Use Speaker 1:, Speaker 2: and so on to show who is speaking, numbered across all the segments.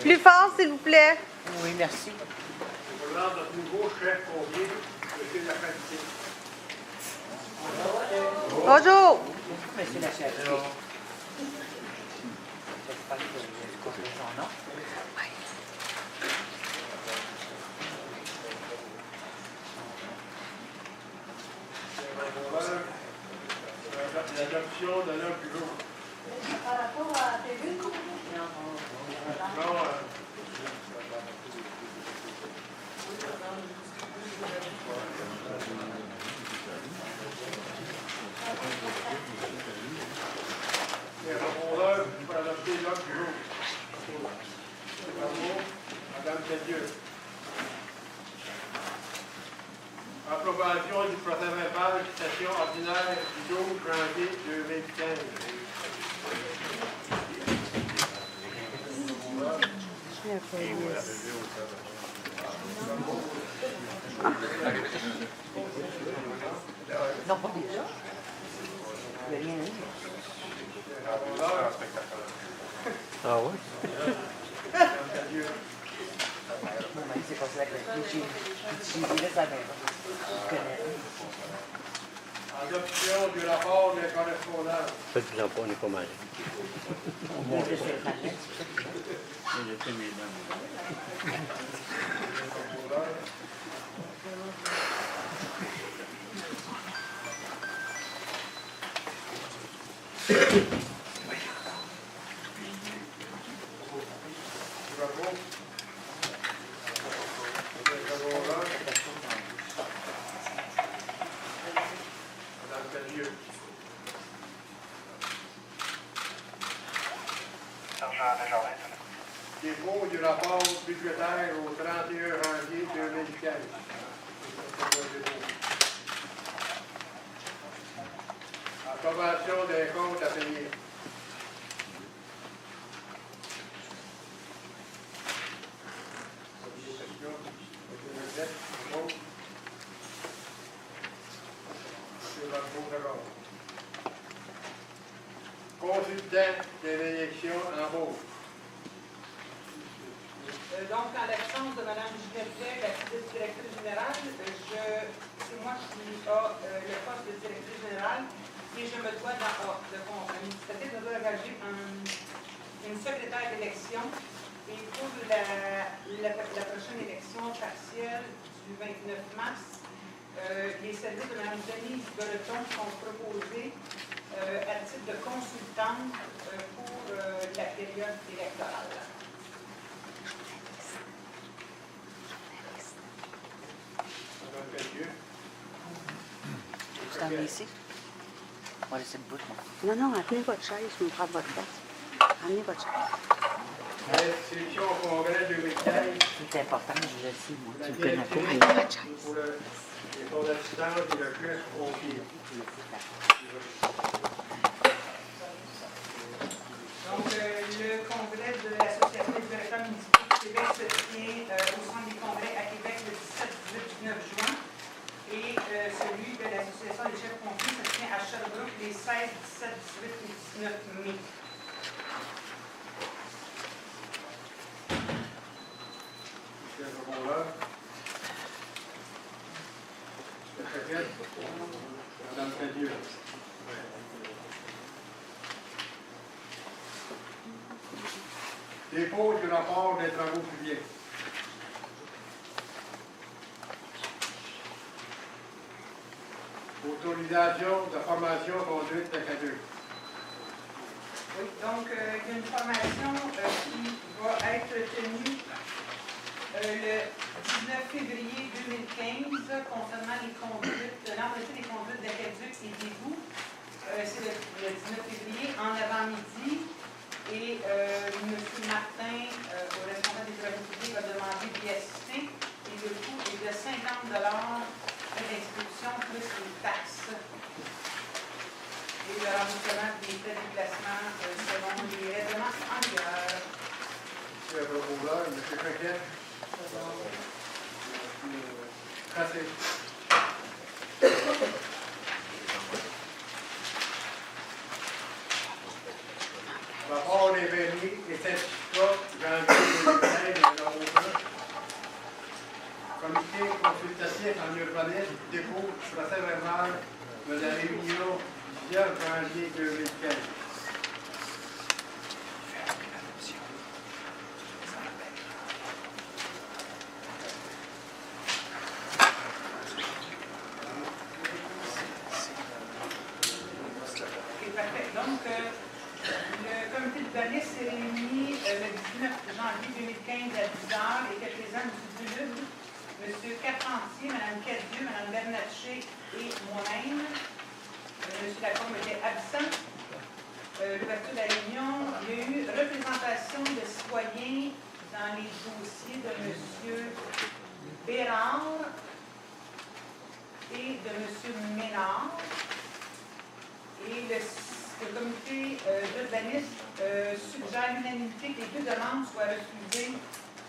Speaker 1: Plus fort, s'il vous plaît.
Speaker 2: Oui, merci.
Speaker 3: Notre nouveau chef convié, M. Lafayette.
Speaker 1: Bonjour.
Speaker 2: Monsieur la chef. J'espère que vous connaissez son nom.
Speaker 3: L'adoption de l'heure du jour.
Speaker 4: Par rapport à prévu?
Speaker 3: Les répondeurs pour adopter l'heure du jour. Bravo, Madame Cadieux. Approbation du procès-verbal de session ordinaire du 12 janvier 2015.
Speaker 2: Non, pas déjà. Il n'y a rien eu.
Speaker 5: Ah oui?
Speaker 3: Madame Cadieux.
Speaker 2: Mon mari s'est passé avec le j'ai vu sa maison. Je connais.
Speaker 3: Adoption du rapport des correspondances.
Speaker 5: Faites-en pas, on est pas mal.
Speaker 2: Je sais pas.
Speaker 3: Bravo. Madame Cadieux. Dépôt du rapport budgétaire au 31 janvier 2015. Approbation des comptes à payer. Consultant de l'élection en Beauce.
Speaker 6: Donc, en l'absence de Mme Ginette Blais, la directrice générale, c'est moi qui ai le poste de directrice générale et je me dois administratif de engager une secrétaire d'élection. Et pour la prochaine élection partielle du 29 mars, les services de Mme Denise Breton sont proposés à titre de consultante pour la période électorale.
Speaker 3: Madame Cadieux.
Speaker 2: Tu t'en mets ici? On va laisser le bout, moi.
Speaker 4: Non, non, amenez votre chaise, je me prends votre place. Amenez votre chaise.
Speaker 3: Inscription au congrès 2015.
Speaker 2: C'est important, je le sais, moi.
Speaker 3: La
Speaker 2: Tu me connais
Speaker 3: directive
Speaker 2: pas.
Speaker 4: Amenez votre chaise.
Speaker 3: pour son assistance et le chef confié.
Speaker 6: Donc, le congrès de l'Association des directeurs municipaux du Québec se tient au centre des congrès à Québec le 17, 18, 19 juin. Et celui de l'Association des chefs confiés se tient à Sherbrooke les 16, 17, 18 et 19 mai.
Speaker 3: Monsieur le répondeur. Secrétaire. Madame Cadieux. Dépôt du rapport des travaux publics. Autorisation de formation conduite d'académie.
Speaker 6: Oui, donc il y a une formation qui va être tenue le 19 février 2015 concernant les conduites, l'entretien des conduites d'aqueduc et d'égouts. C'est le 19 février en avant-midi. Et M. Martin, au responsable des travaux publics, a demandé d'y assister. Et le coût est de 50 frais d'inscription plus les taxes. Et le remboursement des frais de déplacement selon les règlements en vigueur.
Speaker 3: Monsieur le proposeur, M. Coquet. Tracé. Rapport des permis et certificats janvier 2015 de la Haute. Comité consultatif en urbanisme dépôt procès verbal de la réunion du 10 janvier 2015.
Speaker 6: Parfait. Donc, le comité d'urbanisme s'est réuni le 19 janvier 2015 à 10h. Était présent M. Dulude, M. Carpentier, Mme Cadieux, Mme Bernatchez et moi-même. M. Lacombe était absent. L'ouverture de la réunion, il y a eu représentation de citoyens dans les dossiers de M. Bérard et de M. Ménard. Et le comité d'urbanisme suggère l'unanimité que les deux demandes soient refusées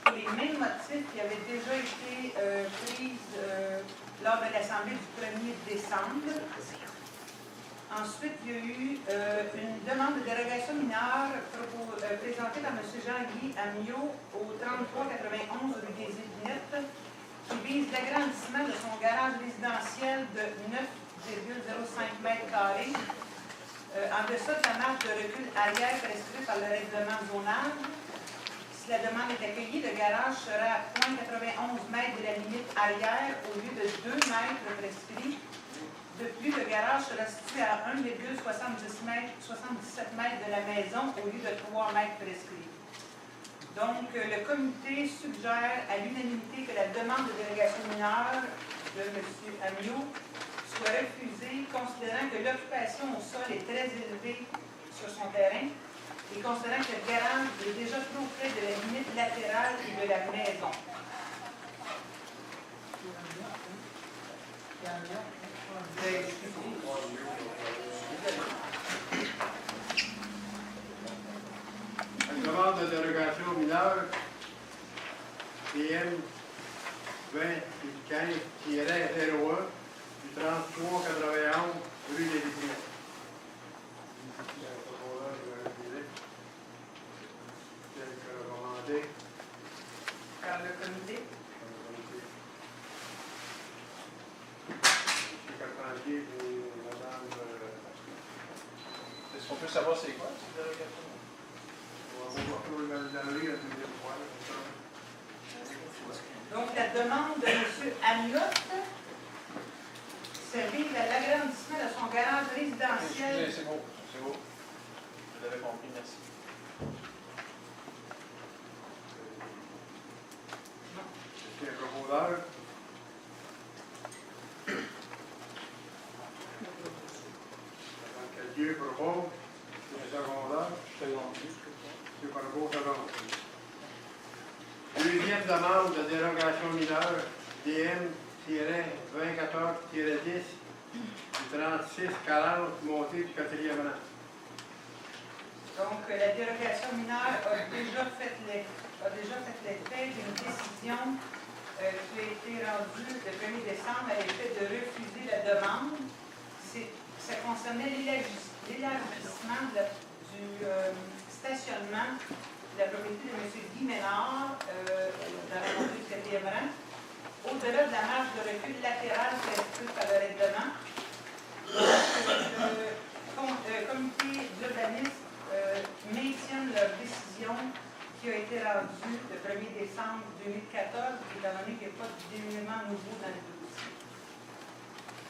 Speaker 6: pour les mêmes motifs qui avaient déjà été prises lors de l'Assemblée du 1er décembre. Ensuite, il y a eu une demande de dérogation mineure présentée par M. Jean-Guy Amiot au 3391 rue des Épinette, qui vise l'agrandissement de son garage résidentiel de 9,05 m², en deçà de la marge de recul arrière prescrite par le règlement de zonage. Si la demande est accueillie, le garage sera à 0,91 m de la limite arrière au lieu de 2 m prescrits. De plus, le garage sera situé à 1,77 m de la maison au lieu de 3 m prescrits. Donc, le comité suggère à l'unanimité que la demande de délégation mineure de M. Amiot soit refusée, considérant que l'occupation au sol est très élevée sur son terrain et considérant que le garage est déjà trop près de la limite latérale et de la maison.
Speaker 3: Une demande de dérogation mineure PM 2015-01 du 3391 rue des Épinettes.
Speaker 6: Par le comité.
Speaker 7: Est-ce qu'on peut savoir c'est quoi cette dérogation?
Speaker 6: Donc, la demande de M. Amiot servir à l'agrandissement de son garage résidentiel.
Speaker 7: Excusez, c'est beau, c'est beau. Je l'avais compris, merci.
Speaker 3: Est-ce qu'il y a un proposeur? Mme Cadieux propose. Un secondeur. M. Parbeau seconde. Deuxième demande de dérogation mineure, DM-2014-10 du 3640 montée du 4e rang.
Speaker 6: Donc, la dérogation mineure a déjà fait l'effet d'une décision qui a été rendue le 1er décembre à l'effet de refuser la demande. Ça concernait l'élargissement du stationnement de la propriété de M. Guy Ménard dans la montée du 4e rang, au-delà de la marge de recul latérale prescrite par le règlement. Le comité d'urbanisme maintiennent leur décision qui a été rendue le 1er décembre 2014, étant donné qu'il n'y a pas d'éléments nouveaux dans le dossier.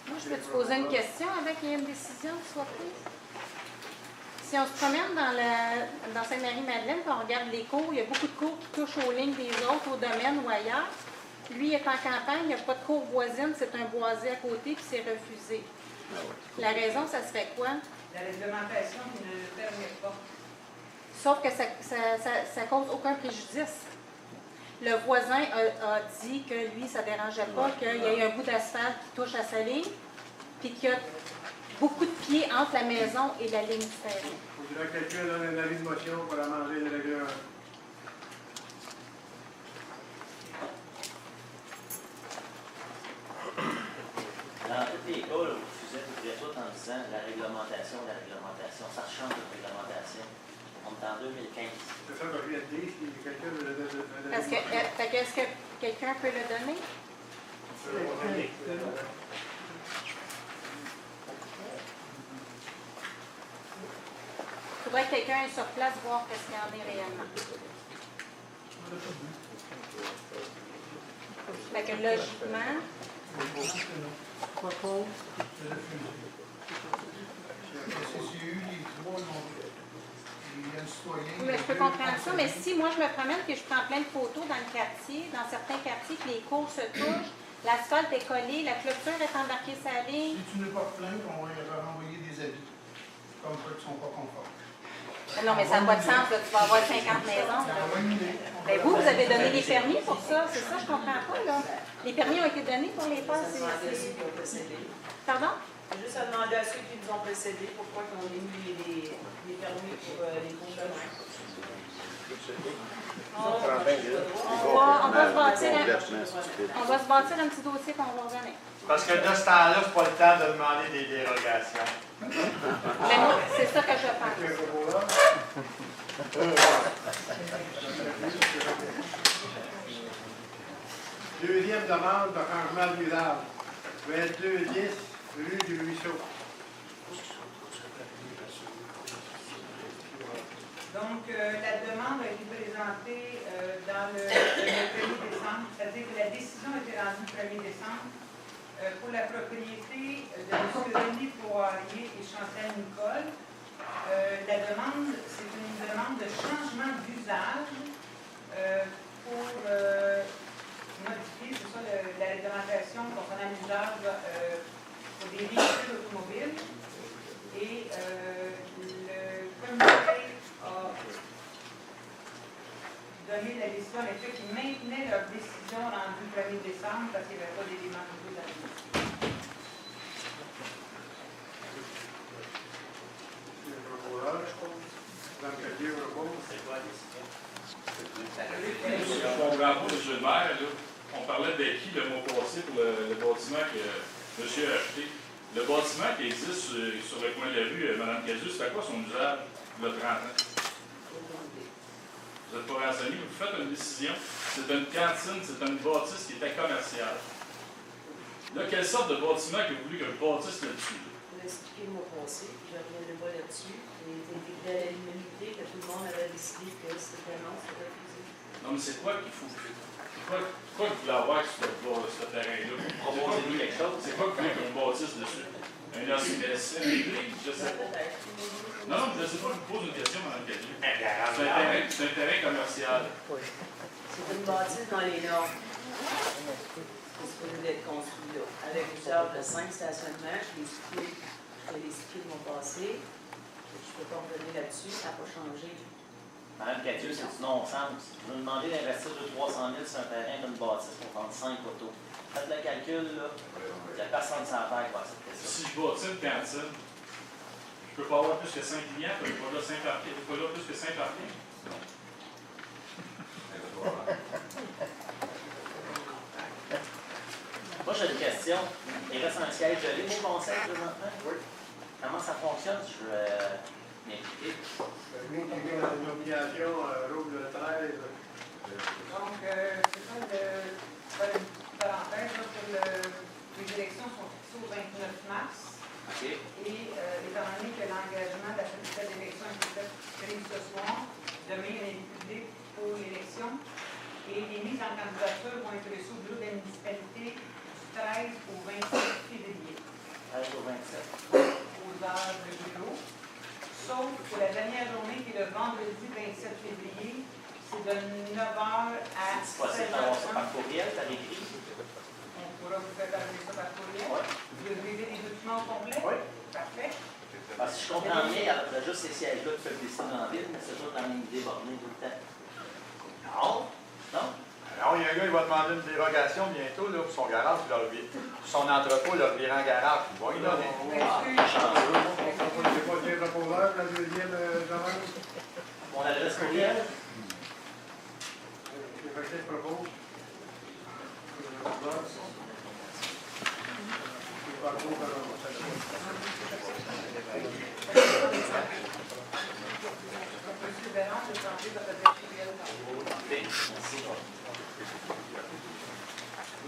Speaker 8: Moi, je peux te poser une question avec qu'il y ait une décision qui soit prise? Si on se promène dans Sainte-Marie-Madeleine et on regarde les cours, il y a beaucoup de cours qui touchent aux lignes des autres, au domaine ou ailleurs. Lui, il est en campagne, il n'y a pas de cours voisine, c'est un boisé à côté, puis c'est refusé. La raison, ça serait quoi?
Speaker 6: La réglementation qui ne le permet pas.
Speaker 8: Sauf que ça cause aucun préjudice. Le voisin a dit que lui, ça ne dérangeait pas qu'il y ait un bout d'asphalte qui touche à sa ligne, puis qu'il y a beaucoup de pieds entre la maison et la ligne du terrain.
Speaker 3: Il faudrait que quelqu'un donne un avis de motion pour amender le règlement.
Speaker 9: 2015.
Speaker 3: C'est ça que je viens de dire, si quelqu'un veut le donner.
Speaker 8: Est-ce que quelqu'un peut le donner? Il faudrait que quelqu'un aille sur place voir ce qu'il y en est réellement. Fait que logiquement, oui, mais je peux comprendre ça, mais si moi je me promène et je prends plein de photos dans le quartier, dans certains quartiers, que les cours se touchent, l'asphalte est collé, la clôture est embarquée sa ligne.
Speaker 10: Si tu n'es pas plainte, on va leur envoyer des avis, comme quoi ils ne sont pas conformes.
Speaker 8: Non, mais ça n'a pas de sens, là. Tu vas avoir 50 maisons. Ben vous avez donné les permis pour ça, c'est ça, je comprends pas, là. Les permis ont été donnés pour les passes. Pardon?
Speaker 11: Juste à demander à ceux qui nous ont précédés pourquoi ils ont mis les permis pour les conteneurs.
Speaker 8: On va se bâtir un petit dossier qu'on va redonner.
Speaker 7: Parce que de ce temps-là, c'est pas le temps de demander des dérogations.
Speaker 8: Mais moi, c'est ça que je pense.
Speaker 3: Deuxième demande de changement d'usage. 2210 rue du Ruisseau.
Speaker 6: Donc, la demande a été présentée dans le 1er décembre, c'est-à-dire que la décision a été rendue le 1er décembre pour la propriété de M. René Poirier et Chantal Nicole. La demande, c'est une demande de changement d'usage pour modifier, c'est ça, la réglementation concernant l'usage pour des véhicules automobiles. Et le comité a donné la décision à l'effet qu'ils maintenaient leur décision rendue le 1er décembre parce qu'il n'y avait pas d'éléments nouveaux dans la décision.
Speaker 12: Je comprends pas, M. le maire, là, on parlait d'acquis le mois passé pour le bâtiment que monsieur a acheté. Le bâtiment qui existe sur le coin de la rue, Mme Cazus, c'est à quoi son usage, le 30 ans? Vous n'êtes pas renseigné, vous faites une décision, c'est une cantine, c'est une bâtisse qui était commerciale. Là, quelle sorte de bâtiment que vous voulez que je bâtisse là-dessus?
Speaker 11: Je l'ai expliqué le mois passé, je ne reviendrai pas là-dessus. Il était intégré à l'unanimité que tout le monde avait décidé que c'était non, c'était refusé.
Speaker 12: Non, mais c'est quoi qu'il faut? Pourquoi vous voulez avoir sur ce terrain-là?
Speaker 9: Proposez-nous quelque chose.
Speaker 12: C'est quoi que vous voulez qu'on bâtisse dessus? Un RCS, une église, je sais pas. Non, je ne sais pas, je vous pose une question, Mme Cadieux. C'est un terrain commercial.
Speaker 11: C'est une bâtisse dans les normes. C'est supposé d'être construit là. Avec usage de 5 stationnements, je l'ai expliqué le mois passé. Je ne peux pas revenir là-dessus, ça n'a pas changé.
Speaker 9: Mme Cadieux, c'est du non-sens. Vous nous demandez d'investir de 300 000 sur un terrain d'une bâtisse pour vendre 5 autos. Faites le calcul, là. Il n'y a personne sans faire qui va accepter ça.
Speaker 12: Si je bâtis une cantine, je ne peux pas avoir plus que 5 clients, je ne peux pas là 5 parkings. Je ne peux pas là plus que 5 parkings.
Speaker 9: Moi, j'ai une question. Il reste un siège de libre au conseil présentement?
Speaker 7: Oui.
Speaker 9: Comment ça fonctionne? Je veux m'impliquer.
Speaker 3: Lui qui vient à la nomination, Roule le 13.
Speaker 6: Donc, c'est ça, faire une petite parenthèse, là, pour les élections sont fixées au 29 mars.
Speaker 9: OK.
Speaker 6: Et étant donné que l'engagement de la faculté d'élection a été fait prise ce soir, demain, il y a une public pour l'élection. Et les mises en candidature vont être reçues au bureau de la municipalité du 13 au 27 février.
Speaker 9: 13 au 27.
Speaker 6: Aux heures de bureau. Sauf que la dernière journée, qui est le vendredi 27 février, c'est de 9h à 16h30.
Speaker 9: C'est possible d'avoir ça par courriel, par écrit?
Speaker 6: On pourra vous faire parler ça par courriel.
Speaker 9: Oui.
Speaker 6: Vous avez les documents au complet?
Speaker 9: Oui.
Speaker 6: Parfait.
Speaker 9: Parce que je comprends bien, il y a juste ces sièges-là de publicité dans la ville, mais c'est toujours dans une idée bornée tout le temps. Non? Non?
Speaker 7: Alors, il y a un gars, il va demander une dérogation bientôt là, pour son garage, son entrepôt, le virant garage. Il va y donner.
Speaker 3: C'est pas bien reposeur, la deuxième demande.
Speaker 9: Mon adresse courriel?
Speaker 3: C'est fait que je propose.
Speaker 6: Véron de changer votre adresse courriel.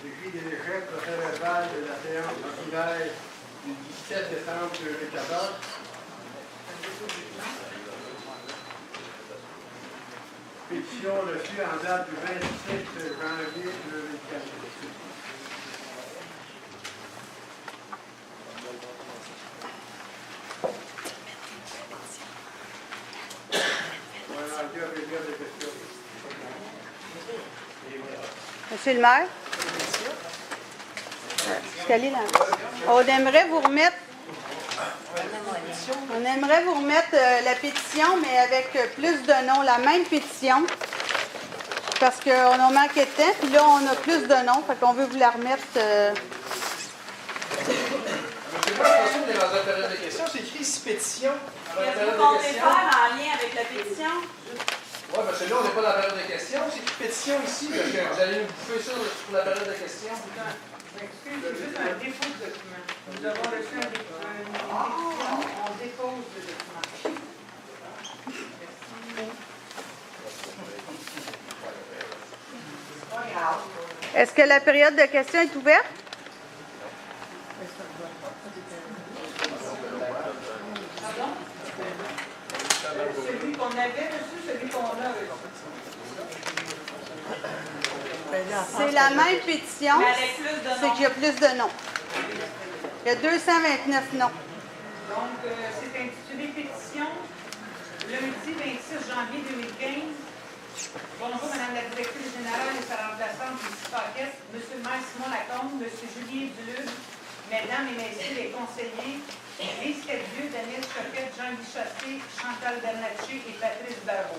Speaker 3: L'écrit des décrets, procès verbal de la séance ordinaire du 17 décembre 2014. Pétition reçue en date du 27 janvier 2015.
Speaker 1: Monsieur le maire? On aimerait vous remettre la pétition, mais avec plus de noms, la même pétition. Parce qu'on a manqué de temps, puis là, on a plus de noms, fait qu'on veut vous la remettre.
Speaker 13: Monsieur le maire, je pense qu'on est dans la période de questions. C'est écrit ici pétition.
Speaker 11: Est-ce que vous comptez faire en lien avec la pétition?
Speaker 13: Oui, parce que là, on n'est pas dans la période de questions. C'est écrit pétition ici, parce que vous allez nous bouffer ça pour la période de questions.
Speaker 6: Excusez, c'est juste un dépôt de document. Nous avons reçu une pétition, on dépose le document.
Speaker 1: Est-ce que la période de questions est ouverte?
Speaker 6: Pardon? Celui qu'on avait reçu, celui qu'on a reçu.
Speaker 1: C'est la même pétition,
Speaker 11: Mais avec plus de
Speaker 1: c'est
Speaker 11: noms.
Speaker 1: qu'il y a plus de noms. Il y a 229 noms.
Speaker 6: Donc, c'est intitulé Pétition, lundi 26 janvier 2015. Bonjour, Madame la directrice générale et sa remplaçante, Lucie Paquette, Monsieur le maire Simon Lacombe, Monsieur Julien Dulude, Mesdames et Messieurs les conseillers, Lise Cadieux, Daniel Choquette, Jean-Guy Chassé, Chantal Bernatchez et Patrice Barbeau.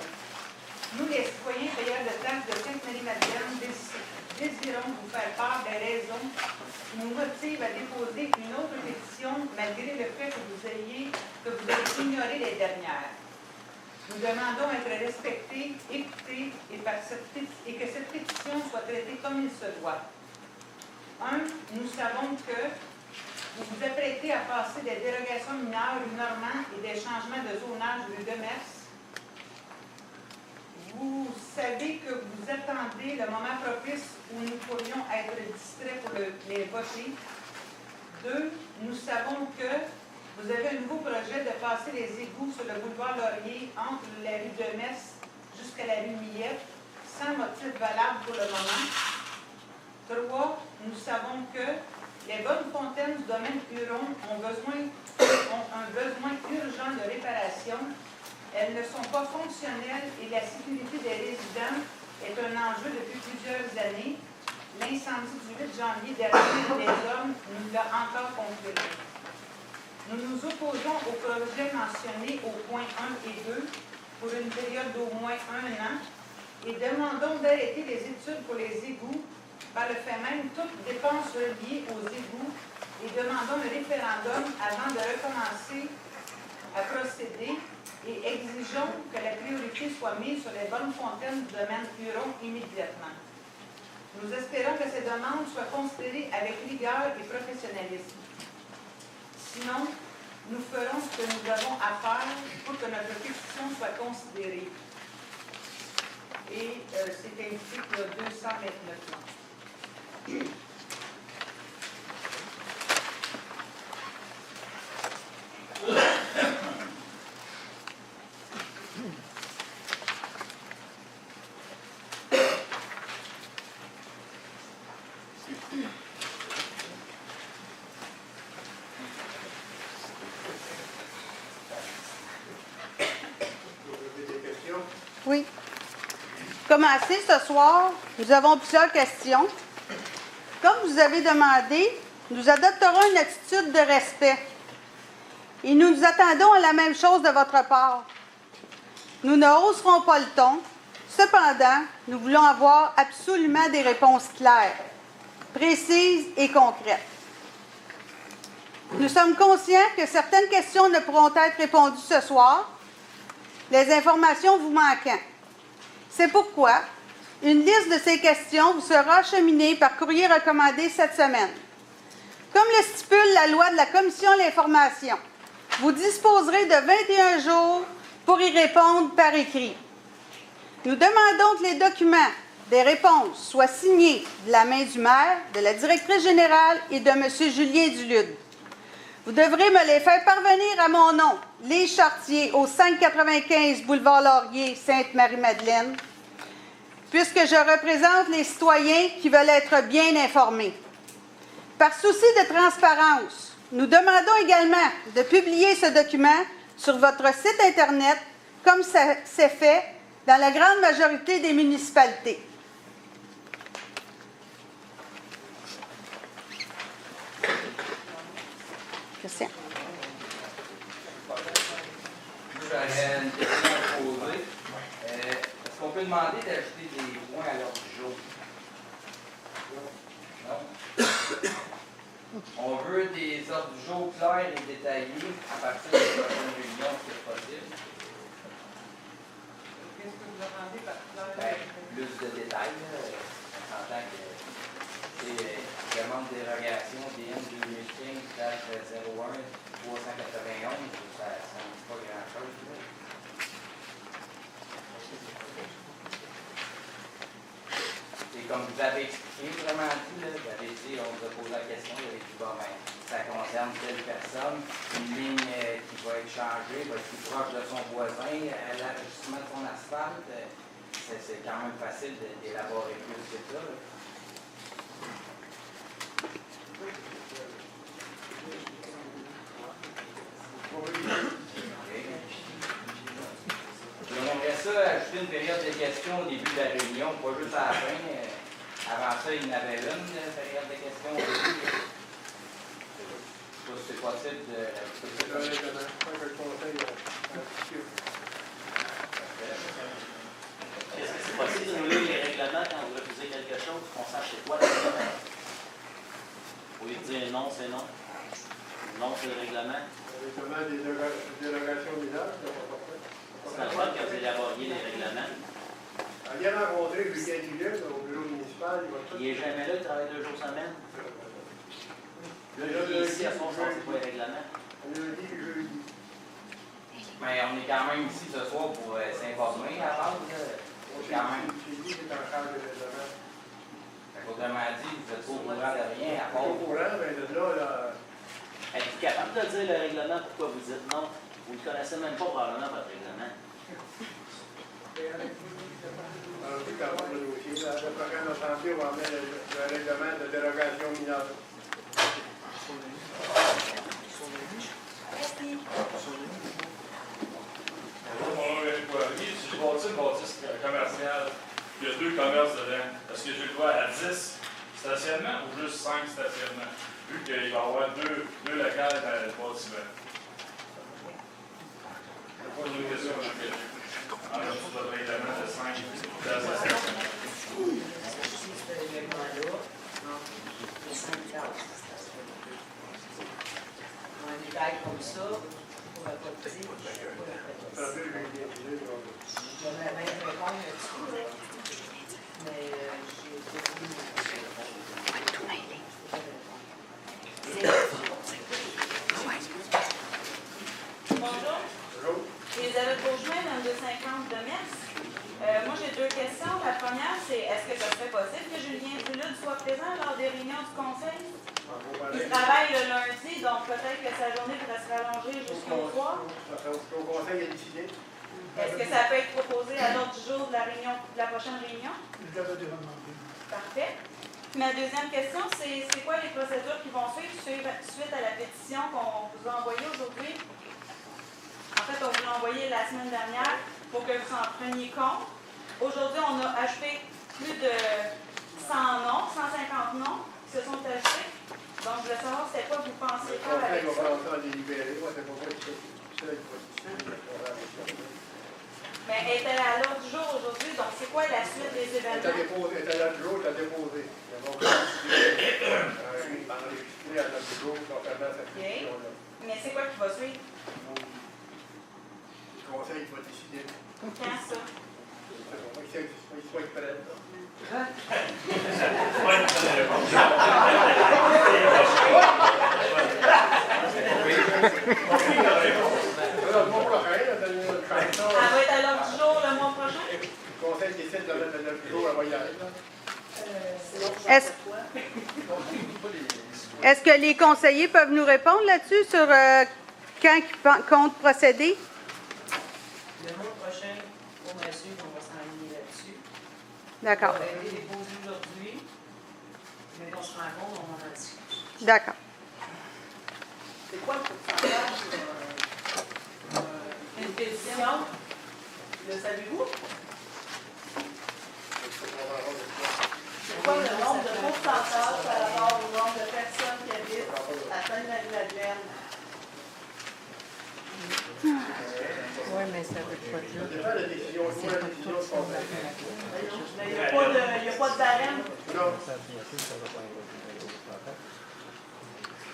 Speaker 6: Nous, les citoyens payeurs de taxes de Sainte-Marie-Madeleine, désirons vous faire part des raisons qui nous motivent à déposer une autre pétition malgré le fait que vous avez ignoré les dernières. Nous demandons à être respectés, écoutés et que cette pétition soit traitée comme il se doit. 1. Nous savons que vous vous apprêtez à passer des dérogations mineures ou normandes et des changements de zonage rue de Metz. Vous savez que vous attendez le moment propice où nous pourrions être distraits pour les voter. 2. Nous savons que vous avez un nouveau projet de passer les égouts sur le boulevard Laurier entre la rue de Metz jusqu'à la rue Millette, sans motif valable pour le moment. 3. Nous savons que les bonnes fontaines du domaine Huron ont un besoin urgent de réparation. Elles ne sont pas fonctionnelles et la sécurité des résidents est un enjeu depuis plusieurs années. L'incendie du 8 janvier dernier des hommes nous l'a encore confirmé. Nous nous opposons au projet mentionné au point 1 et 2 pour une période d'au moins 1 an et demandons d'arrêter les études pour les égouts, par le fait même toutes dépenses reliées aux égouts et demandons le référendum avant de recommencer à procéder et exigeons que la priorité soit mise sur les bonnes fontaines du domaine Huron immédiatement. Nous espérons que ces demandes soient considérées avec rigueur et professionnalisme. Sinon, nous ferons ce que nous avons à faire pour que notre pétition soit considérée. Et c'est indiqué qu'il y a 229 noms.
Speaker 1: Oui. Commencer ce soir, nous avons plusieurs questions. Comme vous avez demandé, nous adopterons une attitude de respect. Et nous nous attendons à la même chose de votre part. Nous ne hausserons pas le ton. Cependant, nous voulons avoir absolument des réponses claires, précises et concrètes. Nous sommes conscients que certaines questions ne pourront être répondues ce soir, les informations vous manquant. C'est pourquoi une liste de ces questions vous sera acheminée par courrier recommandé cette semaine. Comme le stipule la loi de la Commission de l'information, vous disposerez de 21 jours pour y répondre par écrit. Nous demandons que les documents des réponses soient signés de la main du maire, de la directrice générale et de M. Julien Dulude. Vous devrez me les faire parvenir à mon nom, Les Chartiers, au 595 boulevard Laurier, Sainte-Marie-Madeleine, puisque je représente les citoyens qui veulent être bien informés. Par souci de transparence, nous demandons également de publier ce document sur votre site Internet, comme ça s'est fait dans la grande majorité des municipalités. Christian.
Speaker 14: J'aurais une question à poser. Est-ce qu'on peut demander d'ajouter des points à l'ordre du jour? Non? On veut des ordres du jour clairs et détaillés à partir de la prochaine réunion, si c'est possible.
Speaker 6: Qu'est-ce que vous demandez par
Speaker 14: Plus de détails. On s'entend que c'est demande de dérogation DM 2015-01 391, ça ne dit pas grand-chose. Et comme vous avez expliqué, vraiment dit, vous avez dit, on vous a posé la question, vous avez dit, bon, ben, ça concerne telle personne, une ligne qui va être changée, va être plus proche de son voisin, l'ajustement de son asphalte, c'est quand même facile d'élaborer plus que ça. J'aimerais ça ajouter une période de questions au début de la réunion, pas juste à la fin. Avant ça, il y en avait une période de questions au début. Je ne sais pas si c'est possible de rajouter ça.
Speaker 9: Est-ce que c'est possible de nous lire les règlements quand vous refusez quelque chose, qu'on sache c'est quoi le règlement? Au lieu de dire non, c'est non. Non, c'est le règlement.
Speaker 3: Le règlement des dérogations mineures, c'est pas parfait.
Speaker 9: C'est le fun que vous élaboriez les règlements.
Speaker 3: On vient rencontrer Julien Dulude au bureau municipal.
Speaker 9: Il n'est jamais là, il travaille 2 jours semaine. Là, il est ici à son sens, c'est pas les règlements.
Speaker 3: Lundi et jeudi.
Speaker 14: Mais on est quand même ici ce soir pour s'informer à la base. Quand même.
Speaker 3: C'est lui qui est en charge des règlements.
Speaker 14: Autrement dit, vous n'êtes pas au courant de rien à part.
Speaker 3: Au courant, mais de là.
Speaker 9: Êtes-vous capable de dire le règlement, pourquoi vous dites non? Vous ne connaissez même pas probablement votre règlement.
Speaker 3: On dit qu'à part le dossier, la prochaine assemblée, on va mettre le règlement de dérogation mineure.
Speaker 12: Bonjour, mon nom est Éric Poirier. Si je bâtis une bâtisse commerciale, il y a 2 commerces dedans. Est-ce que j'ai le droit à 10 stationnements ou juste 5 stationnements? Vu qu'il va y avoir deux locales dans le bâtiment. Je pose une question à laquelle en dessous de votre règlement de 5 places de stationnement.
Speaker 11: Un détail comme ça, on va pas le dire. J'aimerais bien répondre là-dessus, mais
Speaker 15: Bonjour. Elisabeth Bourgeois, 2250 de Metz. Moi, j'ai 2 questions. La première, c'est est-ce que ça serait possible que Julien Dulude soit présent lors des réunions du conseil? Il travaille le lundi, donc peut-être que sa journée pourrait se rallonger jusqu'au soir.
Speaker 3: Au conseil a décidé.
Speaker 15: Est-ce que ça peut être proposé à l'ordre du jour de la prochaine réunion? Parfait. Ma deuxième question, c'est quoi les procédures qui vont suivre suite à la pétition qu'on vous a envoyée aujourd'hui? En fait, on vous l'a envoyée la semaine dernière pour que vous en preniez compte. Aujourd'hui, on a acheté plus de 100 noms, 150 noms qui se sont achetés. Donc, je voulais savoir c'était quoi vous pensiez faire avec ça.
Speaker 3: Le conseil va faire en délibéré. Moi, c'est pas vrai que
Speaker 15: Mais elle était à l'ordre du jour aujourd'hui, donc c'est quoi la suite des événements?
Speaker 3: Elle était à l'ordre du jour, elle a déposé. Donc, enregistré à l'ordre du jour concernant cette pétition-là.
Speaker 15: Mais c'est quoi qui va suivre?
Speaker 3: Le conseil va décider.
Speaker 15: Quand ça?
Speaker 3: Il soit prêt.
Speaker 1: Est-ce que les conseillers peuvent nous répondre là-dessus sur quand ils comptent procéder?
Speaker 11: Le mois prochain, pour m'assurer qu'on va s'enligner là-dessus.
Speaker 1: D'accord.
Speaker 11: On va aider les posés aujourd'hui, mais on se rend compte, on en discute.
Speaker 1: D'accord.
Speaker 4: C'est quoi le pourcentage?
Speaker 11: Une pétition,
Speaker 4: Le savez-vous? C'est quoi le nombre de pourcentage par rapport au nombre de personnes qui habitent à Sainte-Marie-Madeleine?
Speaker 8: Oui, mais ça veut pas dire.
Speaker 3: Ça dépend de la décision. C'est pas la décision de conseil.
Speaker 4: Mais il n'y a pas de barème.
Speaker 3: Non.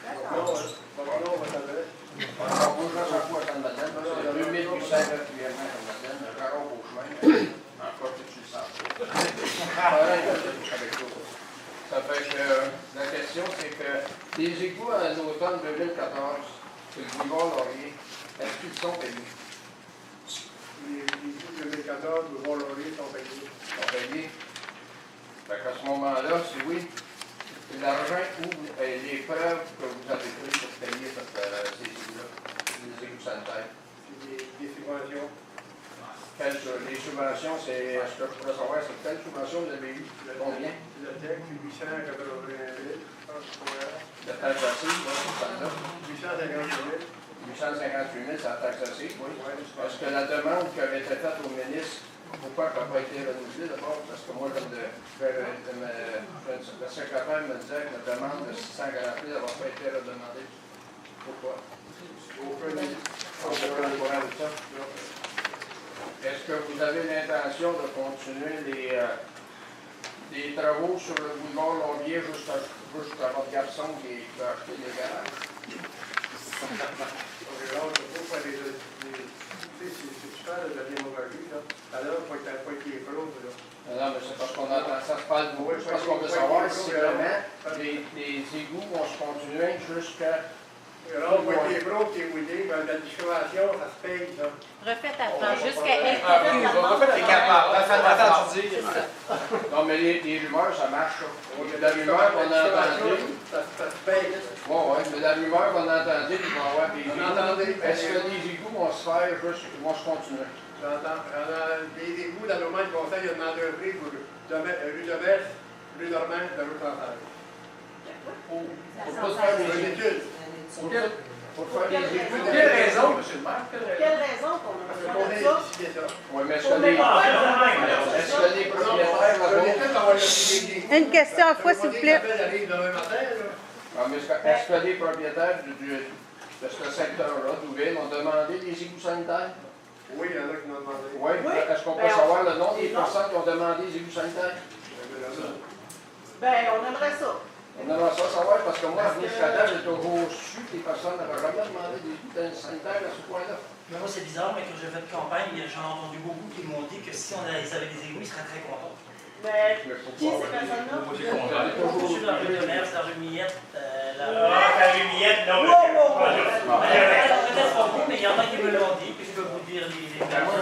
Speaker 3: Non, on va s'adresser.
Speaker 14: On va chaque fois à Sainte-Madeleine, c'est 2800 actuellement à Sainte-Madeleine, un carreau au chemin, encore que tu le sens. Ça fait que la question, c'est que les égouts à l'automne 2014, c'est le boulevard Laurier, est-ce qu'ils sont payés?
Speaker 3: Les égouts de 2014, le Bois-Laurier sont payés.
Speaker 14: Sont payés? Fait qu'à ce moment-là, c'est oui. L'argent ou les preuves que vous avez prises pour payer ces égouts-là, les égouts sanitaires?
Speaker 3: Des subventions.
Speaker 14: Les subventions, c'est, est-ce que je pourrais savoir, c'est quelle subvention vous avez eu? Combien?
Speaker 3: Le TEC, 880 000.
Speaker 14: La taxe assise, oui, c'est celle-là.
Speaker 3: 858 000.
Speaker 14: 858 000, c'est la taxe assise, oui. Est-ce que la demande qui avait été faite au ministre, pourquoi elle n'a pas été renouvelée d'abord? Parce que moi, le secrétaire me disait que la demande de 640 000 n'avait pas été redemandée. Pourquoi? Est-ce que vous avez l'intention de continuer les travaux sur le boulevard Laurier jusqu'à votre garçon qui a acheté les garages? Non, mais c'est parce qu'on entend ça se parle beaucoup. C'est parce qu'on veut savoir si vraiment les égouts vont se continuer jusqu'à.
Speaker 3: Alors, moi, les pros qui vous disent, la discrimination, ça se paye, ça.
Speaker 8: Refaites à temps, jusqu'à elle.
Speaker 14: Non, mais les rumeurs, ça marche. La rumeur qu'on a entendue.
Speaker 3: Ça se paye.
Speaker 14: Oui, mais la rumeur qu'on a entendue, il va y avoir des égouts. Est-ce que les égouts vont se faire vont se continuer?
Speaker 3: J'entends. Les égouts, dans le moment du conseil, il a demandé un prix pour rue de Metz, rue Normand, de rue Française.
Speaker 14: Pour faire des études. Pour faire des études.
Speaker 13: Pour quelle raison, M. le maire?
Speaker 4: Quelle raison qu'on a besoin de ça?
Speaker 14: Oui, mais est-ce que les propriétaires...
Speaker 1: Une question à fois, s'il vous plaît.
Speaker 14: Est-ce que les propriétaires de ce secteur-là, d'Ouville, ont demandé des égouts sanitaires?
Speaker 3: Oui, il y en a qui m'ont demandé.
Speaker 14: Oui, est-ce qu'on peut savoir le nombre des personnes qui ont demandé des égouts sanitaires?
Speaker 4: Ben, on aimerait ça.
Speaker 14: On aimerait ça savoir parce que moi, administrateur, j'ai toujours su que les personnes n'avaient jamais demandé des égouts sanitaires à ce point-là.
Speaker 16: Mais moi, c'est bizarre, mais quand j'ai fait de campagne, j'en ai entendu beaucoup qui m'ont dit que si ils avaient des égouts, ils seraient très contents.
Speaker 4: Mais qui ces personnes-là?
Speaker 16: Sur la rue de Mer, la rue Millette, la
Speaker 12: rue Millette, non.
Speaker 16: Peut-être pas vous, mais il y en a qui me l'ont dit, puis je peux vous dire les
Speaker 14: Moi,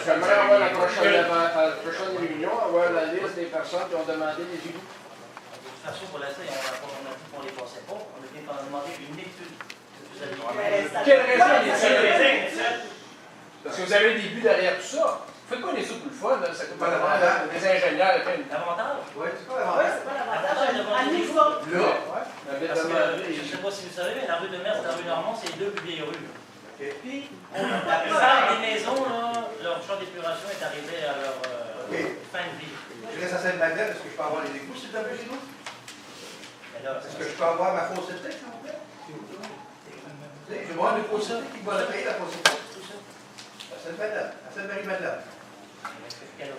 Speaker 14: j'aimerais avoir la prochaine réunion, avoir la liste des personnes qui ont demandé des égouts.
Speaker 16: De toute façon, pour l'instant, on a dit qu'on ne les passait pas. On a bien demandé une étude.
Speaker 13: Quelle raison? Parce que vous avez des buts derrière tout ça. Faites pas des sous pour le fun, là. Ça coûte pas l'avantage. Les ingénieurs,
Speaker 16: l'avantage?
Speaker 13: Oui, c'est pas l'avantage.
Speaker 16: À nous,
Speaker 13: là.
Speaker 16: Parce que, je ne sais pas si vous savez, mais la rue de Mer et la rue Normand, c'est les deux plus vieilles rues. Puis, la plupart des maisons, là, leur champ d'épuration est arrivé à leur fin de vie.
Speaker 10: Je reste à Sainte-Madeleine, est-ce que je peux avoir les égouts, s'il te plaît, chez nous? Est-ce que je peux avoir ma fosse septique, s'il vous plaît? Je vais voir une fosse septique qui va la payer, la fosse septique. À Sainte-Madeleine, à Sainte-Marie-Madeleine.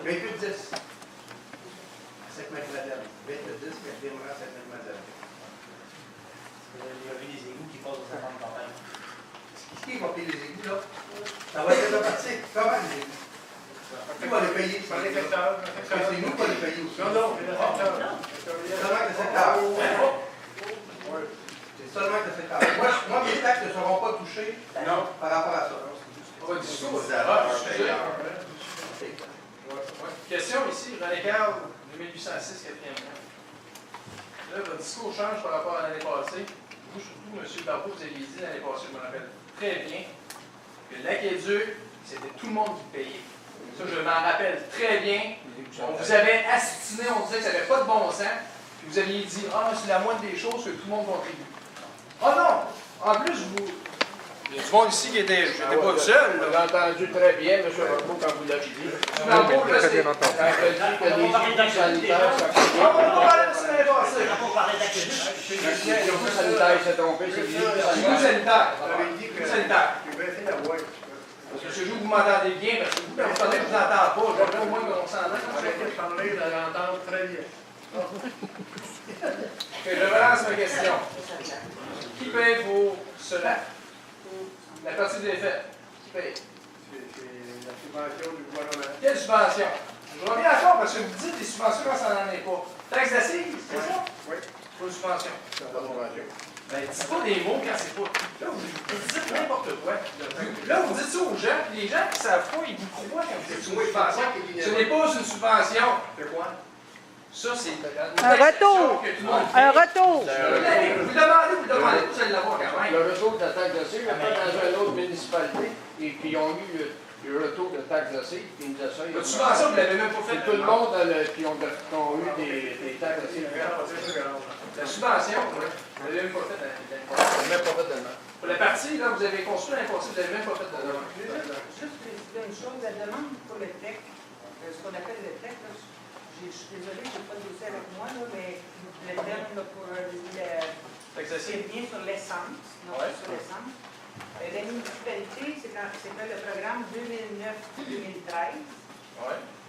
Speaker 10: 28-10. À Sainte-Marie-Madeleine. 28-10, mais je démarre à Sainte-Marie-Madeleine.
Speaker 16: Il y a eu des égouts qui passent aux enfants de campagne.
Speaker 10: Qui va payer les égouts, là? Ça va être réparti. Comment les égouts? Qui va les payer? C'est nous qui va les payer aussi. Non, c'est le secteur. Seulement que le secteur. C'est seulement que le secteur. Moi, mes taxes ne seront pas touchées par rapport à ça.
Speaker 13: Pas du tout. Question ici, René Carl 2806, quatrième mois. Là, votre discours change par rapport à l'année passée. Vous, surtout, M. Barbeau, vous aviez dit l'année passée, je me rappelle très bien, que l'aqueduc, c'était tout le monde qui payait. Ça, je m'en rappelle très bien. On vous avait astiné, on disait que ça n'avait pas de bon sens. Puis vous aviez dit, ah, c'est la moindre des choses que tout le monde contribue. Oh non! En plus, vous. Il y a du monde ici qui était. J'étais pas tout seul.
Speaker 5: J'ai entendu très bien, M. Barbeau, quand vous l'avez dit.
Speaker 13: Barbeau, là, c'est.
Speaker 5: Quand il a dit que les équipes sanitaires, ça coûte.
Speaker 13: On va parler de ça l'année passée.
Speaker 16: On parlait d'aqueduc.
Speaker 5: Les équipes sanitaires, s'est trompé, c'est les équipes sanitaires.
Speaker 13: Parce que chez vous, vous m'entendez bien, parce que vous, quand vous parlez, je vous entends pas. Je voudrais au moins qu'on s'entende.
Speaker 3: Je parlais, je l'entends très bien.
Speaker 13: Ok, je relance ma question. Qui paye pour cela? La partie des faits. Qui paye?
Speaker 3: C'est la subvention du gouvernement.
Speaker 13: Quelle subvention? Je reviens encore parce que vous dites des subventions quand ça n'en est pas. Taxe d'assises, c'est ça?
Speaker 3: Oui.
Speaker 13: C'est pas une subvention.
Speaker 3: C'est la subvention.
Speaker 13: Ben, dites pas des mots quand c'est pas. Là, vous dites n'importe quoi. Là, vous dites ça aux gens, puis les gens qui ne savent pas, ils vous croient quand vous dites une subvention. Ce n'est pas une subvention.
Speaker 3: C'est quoi?
Speaker 13: Ça, c'est
Speaker 1: un retour. Un retour.
Speaker 13: Vous demandez, vous allez l'avoir quand même.
Speaker 5: Le retour de la taxe d'assises, il pas dans une autre municipalité, et puis ils ont eu le retour de taxe d'assises, puis ils nous assurent.
Speaker 13: Votre subvention, vous ne l'avez même pas fait.
Speaker 5: Tout le monde qui ont eu des taxes d'assises.
Speaker 13: La subvention, vous ne l'avez même pas fait l'année passée.
Speaker 5: Même pas fait de demande.
Speaker 13: Pour la partie, là, vous avez construit l'année passée, vous n'avez même pas fait de demande.
Speaker 6: Juste préciser une chose, la demande pour le TEC, ce qu'on appelle le TEC, là, je suis désolée, je n'ai pas de dossier avec moi, là, mais le terme pour c'est bien sur l'essence, non pas sur l'essence. La municipalité, c'est le programme 2009-2013.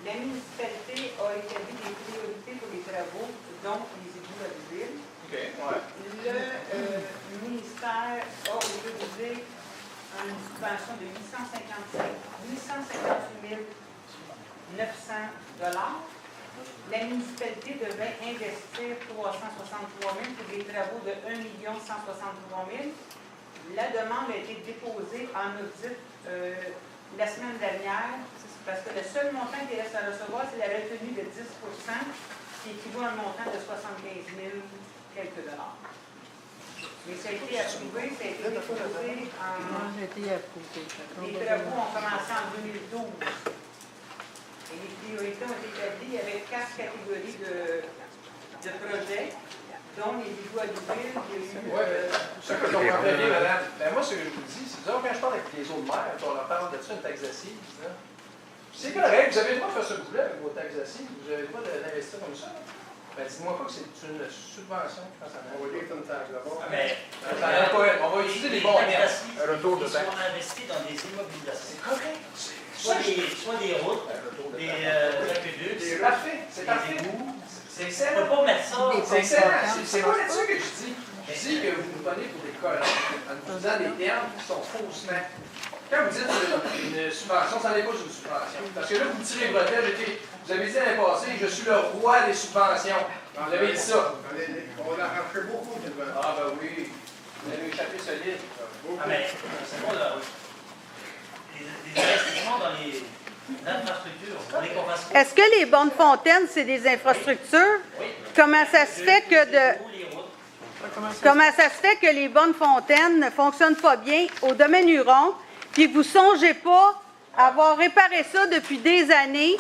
Speaker 6: La municipalité a établi des priorités pour les travaux, dont les égouts à l'huile. Le ministère a autorisé une subvention de 858 900 $. La municipalité devait investir 363 000 pour des travaux de 1 163 000. La demande a été déposée en audit la semaine dernière, parce que le seul montant qu'il reste à recevoir, c'est la retenue de 10 qui équivaut à un montant de 75 000 quelques dollars. Mais ça a été approuvé, ça a été déposé en... Les travaux ont commencé en 2012. Et les priorités ont été établies. Il y avait 4 catégories de projets, dont les égouts à l'huile.
Speaker 13: Oui, ce que je comprends très bien, madame. Ben moi, ce que je vous dis, c'est que quand je parle avec les autres maires, on leur parle de ça, une taxe d'assises. C'est correct, vous avez le droit de faire ce que vous voulez avec vos taxes d'assises, vous avez le droit d'investir comme ça. Ben, dis-moi pas que c'est une subvention, je pense à
Speaker 3: On va dire comme ça, d'abord.
Speaker 16: Mais
Speaker 13: on va utiliser les bons termes.
Speaker 16: Un retour de taxe. On investit dans des immobilisations.
Speaker 13: C'est correct.
Speaker 16: Soit des routes, des aqueducs.
Speaker 13: C'est parfait, c'est parfait. C'est excellent.
Speaker 16: On ne peut pas mettre ça.
Speaker 13: C'est excellent. C'est pas là-dessus que je dis. Je dis que vous nous prenez pour des collants en utilisant des termes qui sont faussement. Quand vous dites une subvention, ça n'est pas une subvention. Parce que là, vous tirez le bretelle, vous avez dit l'année passée, je suis le roi des subventions. Vous avez dit ça.
Speaker 3: On a arraché beaucoup de subventions.
Speaker 13: Ah, ben oui. Vous avez échappé solide.
Speaker 16: Ah, mais c'est bon, là. Les investissements dans les infrastructures, on les qu'on fasse.
Speaker 1: Est-ce que les bornes fontaines, c'est des infrastructures? Oui. Comment ça se fait que Comment ça se fait que les bornes fontaines ne fonctionnent pas bien au domaine Huron, puis que vous ne songez pas à avoir réparé ça depuis des années,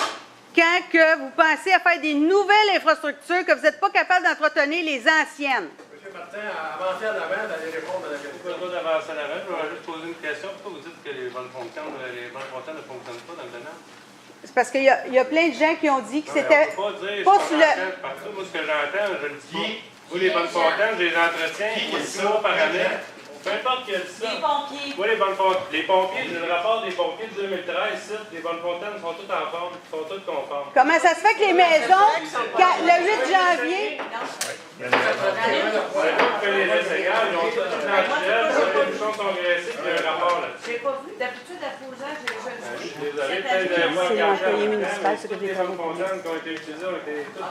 Speaker 1: quand que vous pensez à faire des nouvelles infrastructures, que vous n'êtes pas capable d'entretenir les anciennes?
Speaker 3: M. Martin, avancez en avant d'aller répondre à la question.
Speaker 5: Pas le droit d'avancer en avant, je vais juste poser une question. Pourquoi vous dites que les bornes fontaines ne fonctionnent pas dans le domaine?
Speaker 1: C'est parce qu'il y a plein de gens qui ont dit que c'était
Speaker 5: pas sur le... Partout, moi, ce que j'entends, je le dis. Vous, les bonnes fontaines, je les entretiens 6 mois par année. Peu importe qui a dit ça.
Speaker 15: Les pompiers.
Speaker 5: Moi, les pompiers, j'ai le rapport des pompiers de 2013, les bonnes fontaines sont toutes en forme, sont toutes conformes.
Speaker 1: Comment ça se fait que les maisons, le 8 janvier...
Speaker 5: Les essayages, ils ont tout naturel, les bouchons sont graissés, puis il y a un rapport là.
Speaker 4: J'ai pas vu. D'habitude, à Fauzac, j'ai déjà
Speaker 5: Je suis désolé, peut-être de voir l'employé municipal, c'est que les bonnes fontaines qui ont été utilisées ont été toutes...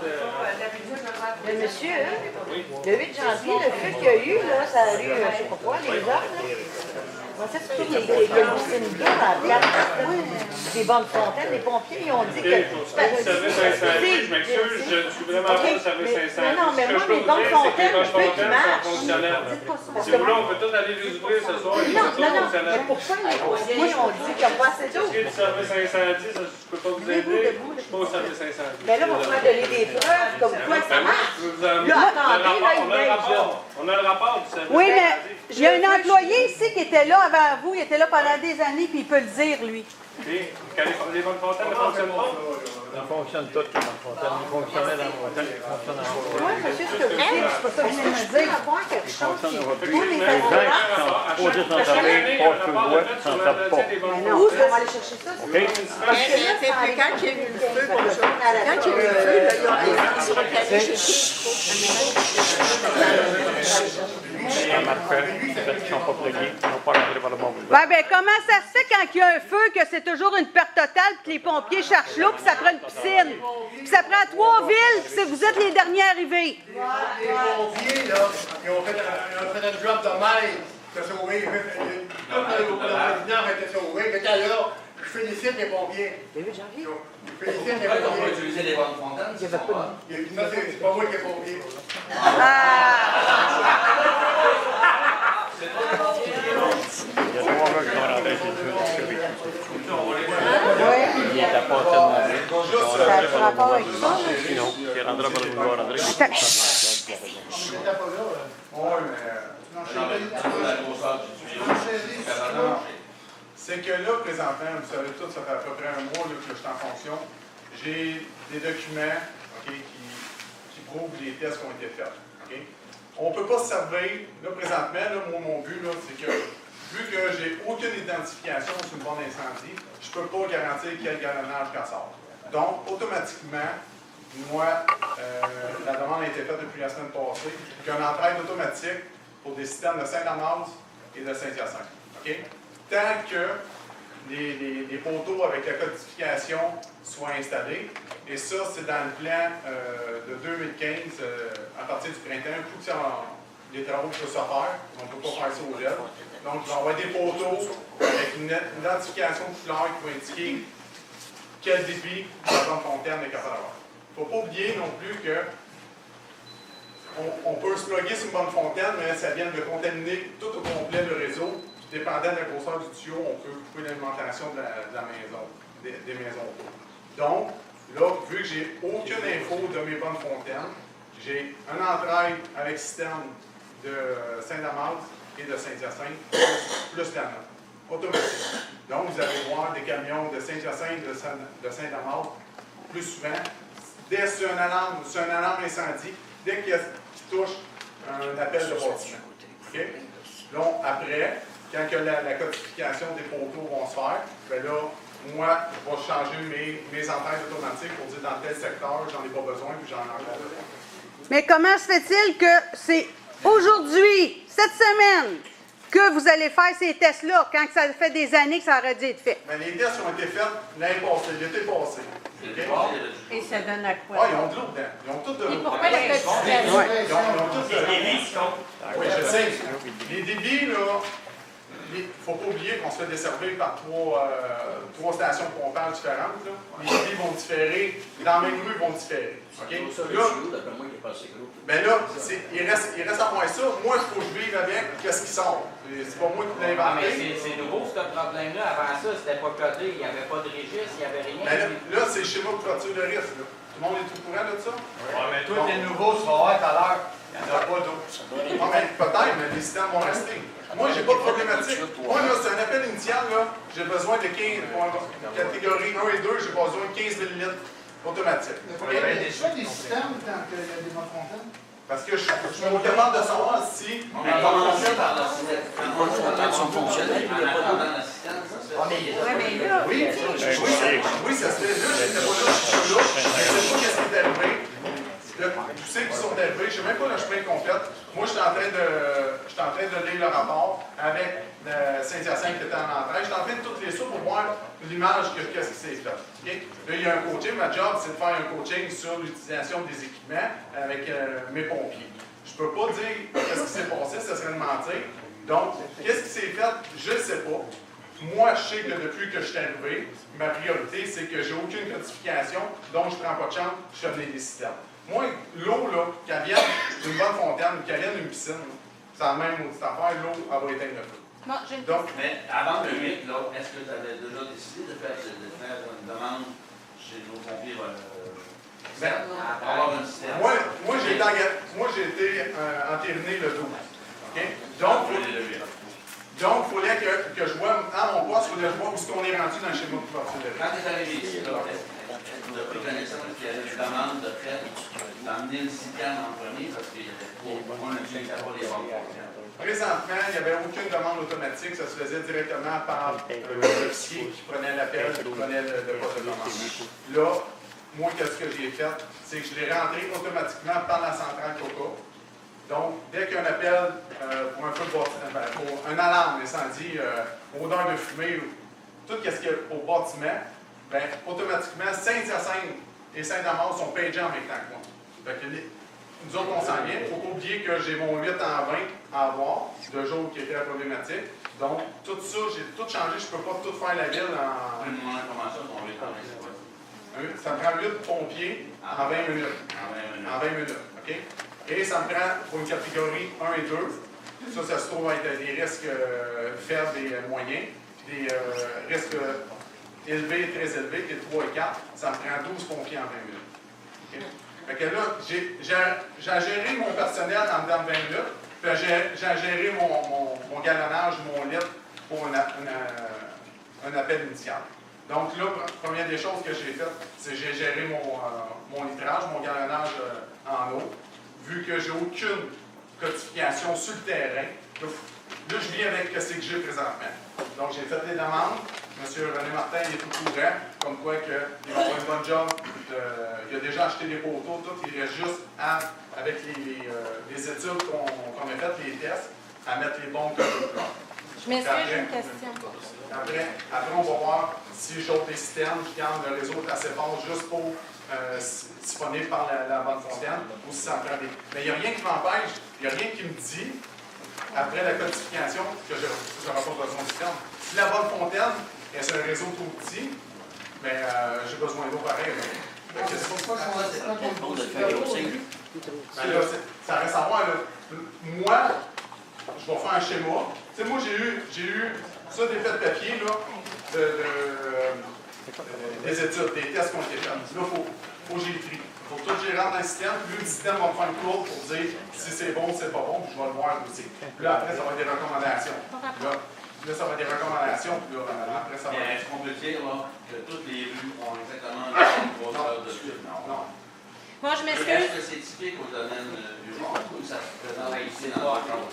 Speaker 11: Mais monsieur, le 8 janvier, le feu qu'il y a eu, là, ça a eu, je sais pas quoi, les arbres, là.
Speaker 17: C'est sûr qu'il y a une syndicats à la place des bonnes fontaines. Les pompiers, ils ont dit que...
Speaker 5: Le service incendie, je m'excuse, je ne suis vraiment pas le service incendie.
Speaker 17: Non, mais
Speaker 5: Ce que
Speaker 17: moi,
Speaker 5: je peux
Speaker 17: les
Speaker 5: vous
Speaker 17: bonnes
Speaker 5: dire, c'est que les
Speaker 17: fontaines,
Speaker 5: bonnes
Speaker 17: je veux qu'ils
Speaker 5: fontaines sont
Speaker 17: marchent.
Speaker 5: fonctionnelles.
Speaker 17: Parce
Speaker 5: Si
Speaker 17: que
Speaker 5: vous voulez, on peut tous aller les ouvrir ce soir. Ils sont tous fonctionnels.
Speaker 17: Mais pourquoi les pompiers ont dit qu'il n'y a pas assez d'eau?
Speaker 5: Ce qui est du service incendie, ça, je ne peux pas vous aider. Je ne suis pas au service incendie.
Speaker 17: Mais là, on va donner des preuves comme quoi ça marche. Là, attendez, là, il neige, là.
Speaker 5: On a le rapport du service
Speaker 1: Oui, mais
Speaker 5: incendie.
Speaker 1: il y a un employé ici qui était là avant vous, il était là pendant des années, puis il peut le dire, lui.
Speaker 5: Quand les bonnes fontaines ne fonctionnent pas?
Speaker 18: Ça fonctionne toutes, les bonnes fontaines. Ils fonctionnaient dans le Bretagne, ils fonctionnent en Bretagne.
Speaker 1: Oui, monsieur, ce que vous dites, c'est pas ça que je viens de me dire.
Speaker 17: Avoir quelque chose qui...
Speaker 18: Les gens qui sont supposés s'en servir, pas sous le bois, s'en servent pas.
Speaker 17: Où est-ce qu'on va aller chercher ça?
Speaker 18: OK?
Speaker 4: Quand il y a eu le feu comme ça, quand il y a eu le feu, là, ils se recalaient chez
Speaker 18: Ça marche pas. Parce qu'ils ne sont pas plugués, ils n'ont pas rentré par le bon bout.
Speaker 1: Ouais, ben comment ça se fait quand il y a un feu que c'est toujours une perte totale, puis que les pompiers cherchent l'eau, puis ça prend une piscine? Puis ça prend 3 villes, puis vous êtes les derniers arrivés.
Speaker 3: Les pompiers, là, ils ont fait un job de maille. Ils ont sauvé. Tout l'ordinaire a été sauvé. Mais là, je félicite les pompiers. Je félicite les
Speaker 14: Pourquoi on va
Speaker 3: pompiers.
Speaker 14: utiliser les bonnes fontaines?
Speaker 3: Ça, c'est pas moi qui ai pompier.
Speaker 18: Il y a 3 gars qui sont rentrés chez le feu. Il est à portée de ma vie.
Speaker 1: Ça a rapport avec ça?
Speaker 18: Sinon, il rentrera par le boulevard André.
Speaker 3: C'est que là, présentement, vous savez tout, ça fait à peu près un mois là, que je suis en fonction. J'ai des documents qui prouvent les tests qui ont été faits. Okay? On ne peut pas se servir, là, présentement, là, mon but, c'est que, vu que j'ai aucune identification sur une borne d'incendie, je ne peux pas garantir quel galonnage qu'elle sort. Donc, automatiquement, moi, la demande a été faite depuis la semaine passée, qu'il y a une entraide automatique pour des systèmes de Saint-Damas et de Saint-Hyacinthe. Okay? Tant que les poteaux avec la codification soient installés, et ça, c'est dans le plan de 2015, à partir du printemps, il faut que les travaux peuvent se faire, on ne peut pas faire ça au gel. Donc, il va y avoir des poteaux avec une identification de couleur qui va indiquer quel débit la bonne fontaine est capable d'avoir. Il ne faut pas oublier non plus que on peut se plugger sur une bonne fontaine, mais ça vient de contaminer tout au complet le réseau. Puis, dépendant de la grosseur du tuyau, on peut couper l'alimentation de la maison, des maisons. Donc, là, vu que j'ai aucune info de mes bonnes fontaines, j'ai un entraide avec système de Saint-Damas et de Saint-Hyacinthe, plus la note, automatique. Donc, vous allez voir des camions de Saint-Hyacinthe, de Saint-Damas, plus souvent. Dès que c'est un alarme incendie, dès qu'il touche un appel de bâtiment. Okay? Donc, après, quand que la codification des poteaux vont se faire, bien là, moi, je vais changer mes antennes automatiques pour dire dans tel secteur, j'en ai pas besoin, puis j'en ai encore besoin.
Speaker 1: Mais comment se fait-il que c'est aujourd'hui, cette semaine, que vous allez faire ces tests-là, quand ça fait des années que ça aurait dû être fait?
Speaker 3: Bien, les tests ont été faits l'année passée, l'été passé. Okay?
Speaker 17: Et ça donne à quoi?
Speaker 3: Ah, ils ont de l'eau dedans. Ils ont tout de l'eau.
Speaker 17: Et pourquoi la codification?
Speaker 3: Ils ont tout de l'eau. Oui, je sais. Les débits, là, il ne faut pas oublier qu'on se fait desservir par trois stations de pompage différentes. Là. Les débits vont différer, dans la même rue, vont différer. Okay? Ben là, il reste à moins ça. Moi, il faut que je vive avec qu'est-ce qui sort. C'est pas moi qui l'ai inventé.
Speaker 14: Mais c'est nouveau, ce problème-là. Avant ça, c'était pas codé. Il n'y avait pas de registre, il n'y avait rien.
Speaker 3: Ben là, c'est le schéma de clôture de risque. Là. Tout le monde est au courant de ça?
Speaker 7: Oui, mais tout est nouveau, tu vas voir tout à l'heure. Il n'y en a pas d'eau.
Speaker 3: Ah, ben, peut-être, mais les systèmes vont rester. Moi, j'ai pas de problématique. Moi, là, c'est un appel initial, là. J'ai besoin de 15, pour catégorie 1 et 2, j'ai besoin de 15 ml automatique.
Speaker 10: Il y a déjà des systèmes quand il y a des bonnes fontaines?
Speaker 3: Parce que je suis capable de savoir si...
Speaker 14: On a commencé par le système. Les bonnes fontaines sont fonctionnelles, il n'y a pas d'eau dans le système.
Speaker 3: Oui, ça se fait là. J'étais pas là, je suis là. Je ne sais pas qu'est-ce qui est arrivé. Tous ceux qui sont arrivés, je ne sais même pas la chemin complète. Moi, je suis en train de lire le rapport avec Saint-Hyacinthe qui était en entrée. Je suis en train de tout lire ça pour voir l'image de qu'est-ce qui s'est fait. Okay? Là, il y a un coaching. Ma job, c'est de faire un coaching sur l'utilisation des équipements avec mes pompiers. Je ne peux pas dire qu'est-ce qui s'est passé, ça serait de mentir. Donc, qu'est-ce qui s'est fait? Je ne sais pas. Moi, je sais que depuis que je suis arrivé, ma priorité, c'est que j'ai aucune codification, donc je ne prends pas de chance, je fais venir des systèmes. Moi, l'eau, là, qu'elle vienne d'une bonne fontaine ou qu'elle vienne d'une piscine, c'est la même maudite affaire, l'eau, elle va éteindre le feu.
Speaker 8: Bon, j'ai une
Speaker 3: Donc,
Speaker 9: mais avant le 8, là, est-ce que tu avais déjà décidé de faire une demande chez nos pompiers pour avoir un système?
Speaker 3: Moi, j'ai été entériné le 12. Okay? Donc, il fallait que je vois, à mon poste, il fallait que je vois où est-ce qu'on est rendu dans le schéma de couverture de risque.
Speaker 9: Quand tu es arrivé ici, tu as pris connaissance qu'il y avait une demande de fait d'emmener le système en premier parce qu'on n'utilisait pas les banques.
Speaker 3: Présentement, il n'y avait aucune demande automatique, ça se faisait directement par l'officier qui prenait l'appel, qui prenait le poste de commande. Là, moi, qu'est-ce que j'ai fait? C'est que je l'ai rentré automatiquement par la centrale COCA. Donc, dès qu'il y a un appel pour un feu de bâtiment, pour un alarme incendie, odeur de fumée, tout ce qu'il y a au bâtiment, bien, automatiquement, Saint-Hyacinthe et Saint-Damas sont pagés en même temps que moi. Fait que nous autres, on s'en vient. Il ne faut pas oublier que j'ai mon 8 en 20 à avoir, de jours qui était la problématique. Donc, tout ça, j'ai tout changé. Je ne peux pas tout faire la ville en... Ça me prend 8 pompiers en 20 minutes. En 20 minutes, OK? Et ça me prend, pour une catégorie 1 et 2, ça se trouve être des risques faibles et moyens, des risques élevés et très élevés, qui est 3 et 4, ça me prend 12 pompiers en 20 minutes. Okay? Fait que là, j'ai géré mon personnel en 20 minutes, puis j'ai géré mon galonnage, mon litre pour un appel initial. Donc là, première des choses que j'ai faites, c'est que j'ai géré mon litrage, mon galonnage en eau. Vu que j'ai aucune codification sur le terrain, là, je viens avec ce que j'ai présentement. Donc, j'ai fait des demandes. M. René Martin il est au courant, comme quoi il va avoir une bonne job. Il a déjà acheté des poteaux, tout. Il reste juste avec les études qu'on a faites, les tests, à mettre les bons codes de plan.
Speaker 8: Je m'excuse, j'ai une question.
Speaker 3: Après, on va voir si je chauffe les systèmes, je garde le réseau assez fort juste pour disponible par la bonne fontaine, ou si ça en prend des. Mais il n'y a rien qui m'empêche, il n'y a rien qui me dit, après la codification, que je n'aurai pas besoin de système. Si la bonne fontaine est sur un réseau trop petit, bien, j'ai besoin d'eau pareil. C'est pourquoi ça reste à voir. Moi, je vais faire un schéma. Tu sais, moi, j'ai eu ça des faits de papier, là, des études, des tests qui ont été faits. Là, il faut que j'y écris. Il faut tout gérer dans le système, puis le système va me faire une courbe pour dire si c'est bon ou c'est pas bon, puis je vais le voir aussi. Puis là, après, ça va être des recommandations. Là, ça va être des recommandations, puis là, après, ça va être...
Speaker 9: Est-ce qu'on peut dire là, que toutes les rues ont exactement la même grosseur de suite? Non.
Speaker 8: Moi, je m'excuse.
Speaker 9: Est-ce que c'est typique au domaine du monde ou ça se présente ici dans le monde?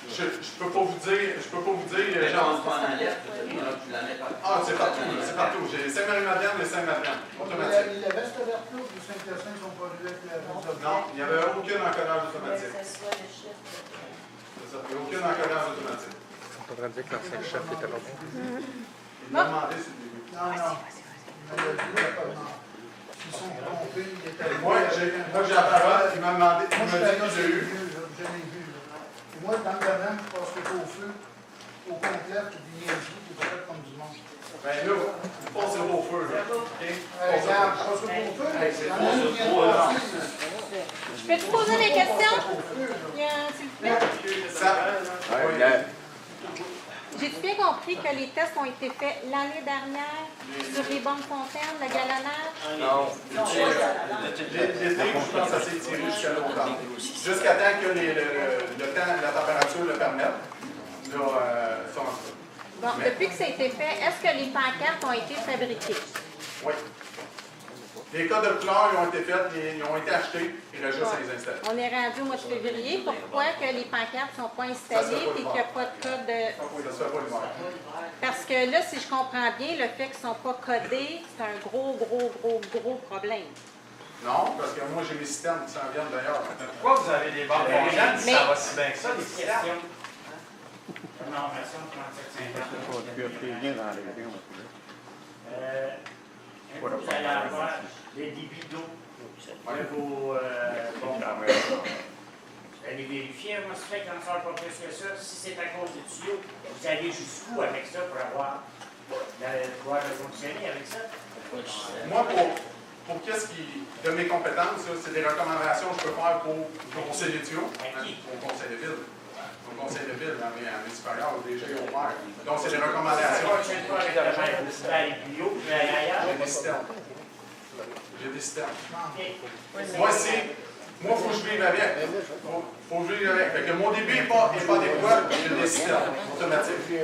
Speaker 3: Je peux pas vous dire.
Speaker 9: Mais quand on prend en lettre, tu la mets partout.
Speaker 3: Ah, c'est partout. C'est partout. J'ai Saint-Marie-Madeleine et Saint-Madeleine. Automatique.
Speaker 10: Les vestes vertes du Saint-Hyacinthe sont pas avec la
Speaker 3: Non, il n'y avait aucun encodage automatique.
Speaker 11: C'est ça, le chiffre.
Speaker 3: C'est ça. Il n'y a aucun encodage automatique.
Speaker 18: Ils sont en train de dire que l'ancien chef était là.
Speaker 3: Il m'a demandé sur le début.
Speaker 10: Non. Ils sont trompés.
Speaker 3: Moi, j'ai la parole. Il m'a demandé. Il m'a dit que j'ai eu.
Speaker 10: Je l'ai vu. Moi, dans le domaine, je pense que c'est au feu, au complet, puis des niaiseries, puis peut être comme du monde.
Speaker 3: Ben là, vous passez au feu, là. OK?
Speaker 10: Regarde, je passe au feu.
Speaker 8: Je peux te poser des questions? S'il vous plaît. J'ai-tu bien compris que les tests ont été faits l'année dernière sur les bonnes fontaines, le galonnage?
Speaker 3: Non. L'été, je pense que ça s'est tiré jusqu'à l'automne. Jusqu'à temps que le temps et la température le permettent. Là,
Speaker 8: bon, depuis que ça a été fait, est-ce que les pancartes ont été fabriquées?
Speaker 3: Oui. Les codes de couleur ils ont été faits, ils ont été achetés, il reste juste à les installer.
Speaker 8: On est rendu au mois de février. Pourquoi que les pancartes ne sont pas installées et qu'il n'y a pas de code de...
Speaker 3: Ça se fait pas l'hiver.
Speaker 8: Parce que là, si je comprends bien, le fait qu'ils ne sont pas codés, c'est un gros problème.
Speaker 3: Non, parce que moi, j'ai mes systèmes qui s'en viennent d'ailleurs.
Speaker 7: Pourquoi vous avez des banques fontaines si ça va si bien que ça, les systèmes?
Speaker 16: Non, version 3750. Vous allez avoir les débits d'eau de vos pompes.
Speaker 19: allez vérifier un suspect qui en sort pas plus que ça. Si c'est à cause du tuyau, vous allez jusqu'où avec ça pour pouvoir le fonctionner avec ça?
Speaker 3: Moi, pour qu'est-ce qui, de mes compétences, c'est des recommandations que je peux faire pour le conseil des tuyaux, au conseil de ville. Au conseil de ville, à mes supérieurs, au DG, au maire. Donc, c'est des recommandations. J'ai des systèmes. Moi, il faut que je vive avec. Faut que je vive avec. Fait que mon débit n'est pas adéquat, j'ai des systèmes automatiques.
Speaker 13: Oui,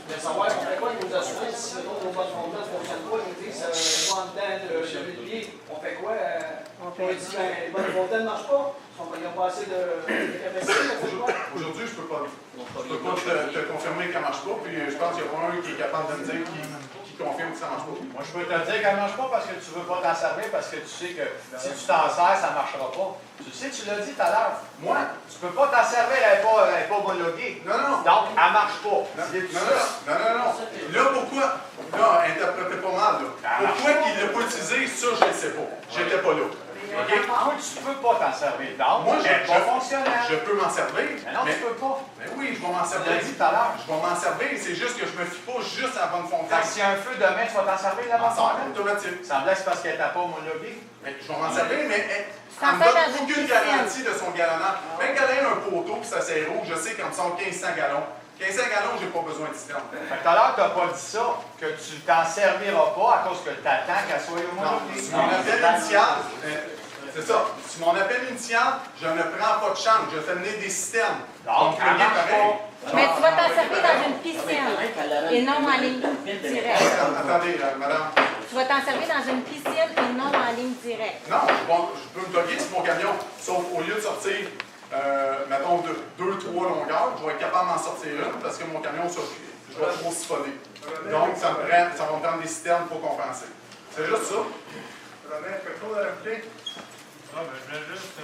Speaker 13: mais savoir, on fait quoi avec nos assurances si nos bonnes fontaines ne fonctionnent pas, ils nous disent pas en dedans de levier, on fait quoi? On dit les bonnes fontaines ne marchent pas, ils n'ont pas assez de capacité.
Speaker 3: Aujourd'hui, je ne peux pas te confirmer qu'elle ne marche pas, puis je pense qu'il y a pas un qui est capable de me dire qui confirme que ça ne marche pas.
Speaker 7: Moi, je peux te dire qu'elle ne marche pas parce que tu ne veux pas t'en servir, parce que tu sais que si tu t'en sers, ça ne marchera pas. Tu sais, tu l'as dit tout à l'heure. Moi, tu ne peux pas t'en servir, elle n'est pas homologuée.
Speaker 3: Non.
Speaker 7: Donc, elle ne marche pas.
Speaker 3: Non. Là, pourquoi? Là, interprétez pas mal. Pourquoi qu'il ne l'a pas utilisé, ça, je ne sais pas. J'étais pas là.
Speaker 7: Okay. Moi, tu ne peux pas t'en servir. Donc, moi,
Speaker 3: je peux m'en servir.
Speaker 7: Mais non, tu ne peux pas.
Speaker 3: Mais oui, je vais m'en servir.
Speaker 7: Tu l'as dit tout à l'heure.
Speaker 3: Je vais m'en servir, c'est juste que je ne me fie pas juste à la bonne fontaine.
Speaker 7: S'il y a un feu demain, tu vas t'en servir la bonne fontaine?
Speaker 3: Automatique.
Speaker 7: Ça me laisse parce qu'elle n'a pas homologuée.
Speaker 3: Mais je vais m'en servir, mais elle ne me donne aucune garantie de son galonnage. Même quand elle a un poteau et ça c'est rouge, je sais qu'elle me sort 1500 gallons. 1500 gallons, j'ai pas besoin de système.
Speaker 7: Tout à l'heure, tu n'as pas dit ça, que tu t'en serviras pas à cause que tu attends qu'elle soit homologuée.
Speaker 3: Non, mon appel initial, c'est ça. Sur mon appel initial, je ne prends pas de chambre, je fais venir des systèmes. Donc,
Speaker 8: mais tu vas t'en servir dans une piscine et non en ligne directe.
Speaker 3: Attendez, madame.
Speaker 8: Tu vas t'en servir dans une piscine et non en ligne directe.
Speaker 3: Non, je peux me plugger sur mon camion, sauf au lieu de sortir, mettons, 2-3 longueurs, je vais être capable d'en sortir une parce que mon camion, je vais trop siphonner. Donc, ça va me prendre des systèmes pour compenser. C'est juste ça. Quelque chose à rajouter?
Speaker 5: Non, mais je voulais juste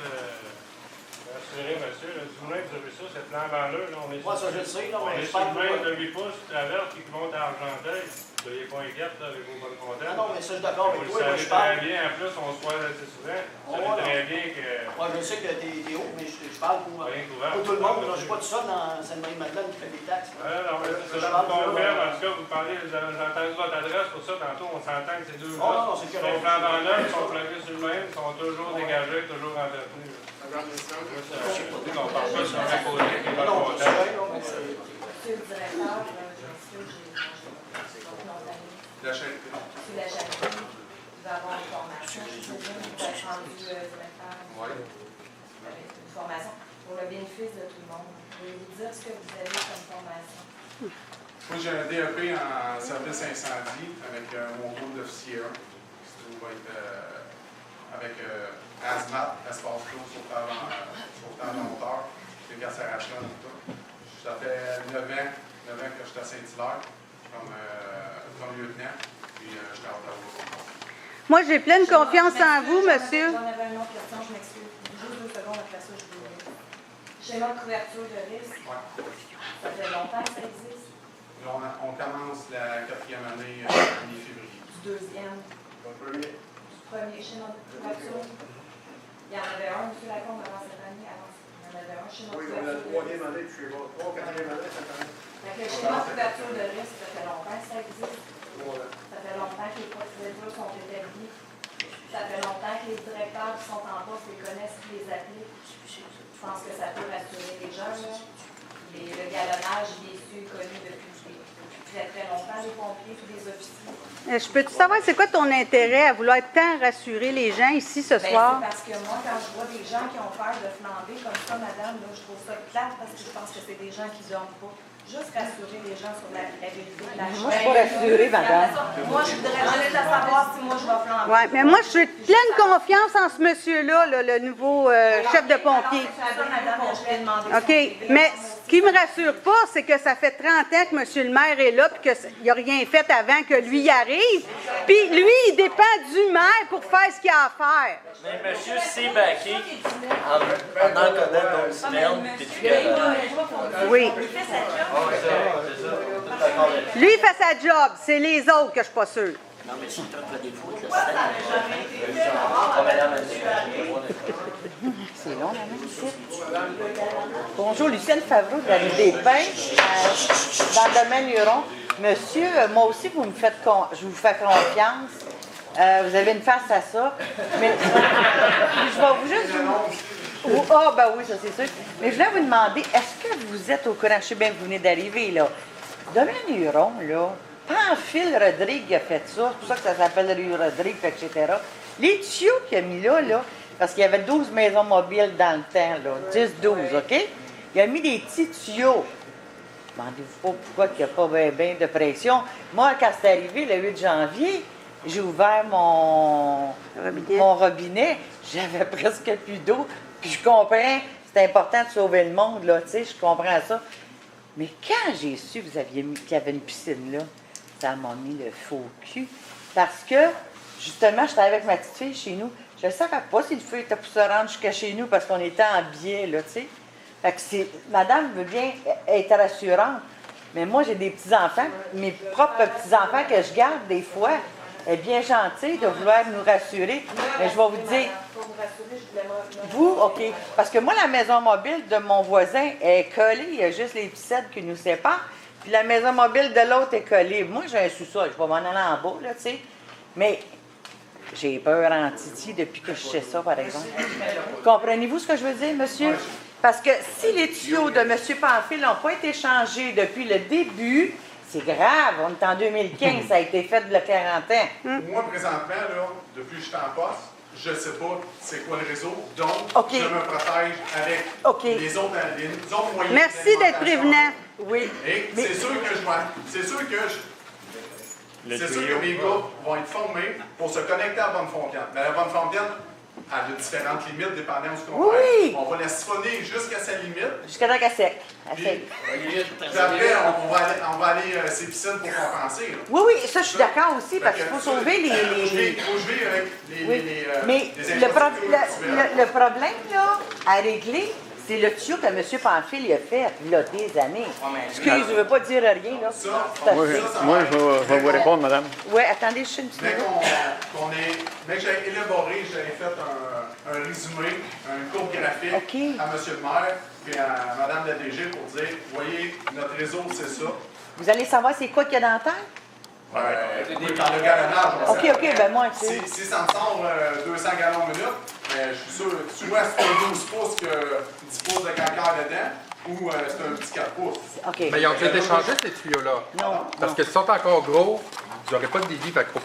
Speaker 5: rassurer monsieur. Du moins, vous avez ça, cette lampe-là, on est
Speaker 13: Moi, ça, je le sais, non, mais
Speaker 5: on est sur le même de 8 pouces qui traverse et qui monte à Argenteuil. Vous n'ayez pas inquiète avec vos bonnes fontaines.
Speaker 13: Non, mais ça, je suis d'accord avec
Speaker 5: vous
Speaker 13: toi.
Speaker 5: le savez très bien, en plus, on se voit assez souvent. Vous savez très bien que...
Speaker 13: Moi, je sais que t'es haut, mais je parle pour tout le monde. Je ne suis pas tout seul dans Sainte-Marie-Madeleine qui fait des taxes.
Speaker 5: Non, mais c'est ça, je confirme. En tout cas, vous parlez, j'ai entendu votre adresse, pour ça, tantôt, on s'entend que ces deux là sont flambant neufs, ils sont flanqués sur le même, ils sont toujours dégagés, toujours entretenus. On parle pas sur la côté, qui est pas content.
Speaker 20: Monsieur le directeur,
Speaker 3: La charité.
Speaker 20: sur la charité, il va avoir une formation. Je sais bien que vous êtes rendu directeur avec une formation pour le bénéfice de tout le monde. Pouvez-vous dire ce que vous avez comme formation?
Speaker 3: Moi, j'ai un DEP en service incendie avec mon rôle d'officier 1. Ça va être avec hazmat, espace clos, sauvetage en hauteur, décarcération et tout. Ça fait 9 ans que je suis à Saint-Hilaire comme lieutenant, puis je suis à Ottawa.
Speaker 1: Moi, j'ai pleine confiance en vous, monsieur.
Speaker 20: J'en avais une autre question, je m'excuse. Juste 2 secondes après ça, je vous dis. Schéma de couverture de risque. Ça fait longtemps que ça existe?
Speaker 3: On commence la 4e année mi-février.
Speaker 20: Du deuxième? Du premier schéma de couverture? Il y en avait un, M. Lacombe, avant cette année. Il y en avait un schéma de couverture.
Speaker 10: Oui, on a la 3e année, puis je sais pas. 4e année, ça commence.
Speaker 20: Le schéma de couverture de risque, ça fait longtemps que ça existe. Ça fait longtemps que les procédures sont établies. Ça fait longtemps que les directeurs qui sont en poste les connaissent et les appliquent. Je pense que ça peut rassurer les gens. Le galonnage, il est su et connu depuis très très longtemps, les pompiers, tous les officiers.
Speaker 1: Je peux-tu savoir, c'est quoi ton intérêt à vouloir tant rassurer les gens ici ce soir?
Speaker 20: C'est parce que moi, quand je vois des gens qui ont peur de flamber comme ça, madame, là, je trouve ça plate parce que je pense que c'est des gens qui ne dorment pas. Juste rassurer les gens sur la vérité de la chose.
Speaker 17: Moi, je suis pas rassurée, madame.
Speaker 20: Moi, je voudrais juste savoir si moi, je vais flamber.
Speaker 1: Oui, mais moi, je suis pleine confiance en ce monsieur-là, le nouveau chef de pompiers. OK, mais ce qui ne me rassure pas, c'est que ça fait 30 ans que monsieur le maire est là et qu'il n'a rien fait avant que lui y arrive. Puis lui, il dépend du maire pour faire ce qu'il a à faire.
Speaker 16: Mais monsieur Sébaki, en connaît donc Smell, puis tu gagnes.
Speaker 1: Oui. Lui, il fait sa job. C'est les autres que je ne suis pas sûre.
Speaker 9: Non, mais si tu as des fois,
Speaker 6: Pourquoi ça n'a jamais été fait avant
Speaker 17: C'est long, la même ici. Bonjour, Lucienne Favreau de la rue des Pins, dans le domaine Huron. Monsieur, moi aussi, je vous fais confiance. Vous avez une face à ça. Mais je vais vous juste vous... Ah, ben oui, ça c'est sûr. Mais je voulais vous demander, est-ce que vous êtes au courant? Je sais bien que vous venez d'arriver, là. Domaine Huron, là, Pamphile Rodrigue a fait ça. C'est pour ça que ça s'appelle rue Rodrigue, etc. Les tuyaux qu'il a mis là, parce qu'il y avait 12 maisons mobiles dans le temps, là, 10-12, OK? Il a mis des petits tuyaux. Demandez-vous pas pourquoi il n'y a pas bien de pression. Moi, quand c'est arrivé le 8 janvier, j'ai ouvert mon robinet. J'avais presque plus d'eau. Puis je comprends, c'est important de sauver le monde, là, tu sais, je comprends ça. Mais quand j'ai su que vous aviez mis qu'il y avait une piscine là, ça m'a mis le faux cul. Parce que, justement, j'étais avec ma petite fille chez nous. Je ne savais pas si le feu était pour se rendre jusqu'à chez nous parce qu'on était en biais, là, tu sais. Fait que madame veut bien être rassurante, mais moi, j'ai des petits-enfants, mes propres petits-enfants que je garde des fois. Elle est bien gentille de vouloir nous rassurer, mais je vais vous dire... Vous, OK. Parce que moi, la maison mobile de mon voisin est collée, il y a juste les petits cèdres qui nous séparent, puis la maison mobile de l'autre est collée. Moi, j'ai un sous-sol, je vais m'en aller en bas, là, tu sais. Mais j'ai peur en titi depuis que je sais ça, par exemple. Comprenez-vous ce que je veux dire, monsieur? Parce que si les tuyaux de M. Pamphile n'ont pas été changés depuis le début, c'est grave. On est en 2015, ça a été fait de 40 ans.
Speaker 3: Moi, présentement, là, depuis que je suis en poste, je ne sais pas c'est quoi le réseau, donc je me protège avec les autres moyens.
Speaker 1: Merci d'être prévenant.
Speaker 17: Oui.
Speaker 3: Et c'est sûr que mes gars vont être formés pour se connecter à Bonnefontaine. Mais la Bonnefontaine, elle a différentes limites dépendant de ce qu'on fait. On va la siphonner jusqu'à sa limite.
Speaker 17: Jusqu'à temps qu'elle sec.
Speaker 3: Puis après, on va aller à ces piscines pour compenser. Là.
Speaker 17: Oui, ça, je suis d'accord aussi, parce qu'il faut sauver les...
Speaker 3: Il faut jouer avec les
Speaker 17: Mais le problème, là, à régler, c'est le tuyau que M. Pamphile a fait, il y a des années. Excuse, je ne veux pas dire rien, là.
Speaker 18: Moi, je vais vous répondre, madame.
Speaker 17: Oui, attendez, je suis une petite minute.
Speaker 3: Dès que j'ai élaboré, j'avais fait un résumé, une courbe graphique à M. le maire et à Mme la DG pour dire, voyez, notre réseau, c'est ça.
Speaker 17: Vous allez savoir c'est quoi qu'il y a dans la terre?
Speaker 3: Oui, par le galonnage.
Speaker 17: OK, ben moi, tu sais.
Speaker 3: Si ça me sort 200 gallons minute, je suis sûr, tu vois, c'est un 12 pouces que 10 pouces de calcaire dedans, ou c'est un petit 4 pouces.
Speaker 17: Okay.
Speaker 21: Mais ils ont été échangés, ces tuyaux-là.
Speaker 17: Non.
Speaker 21: Parce que s'ils sont encore gros, vous n'aurez pas de débit, fait qu'il faut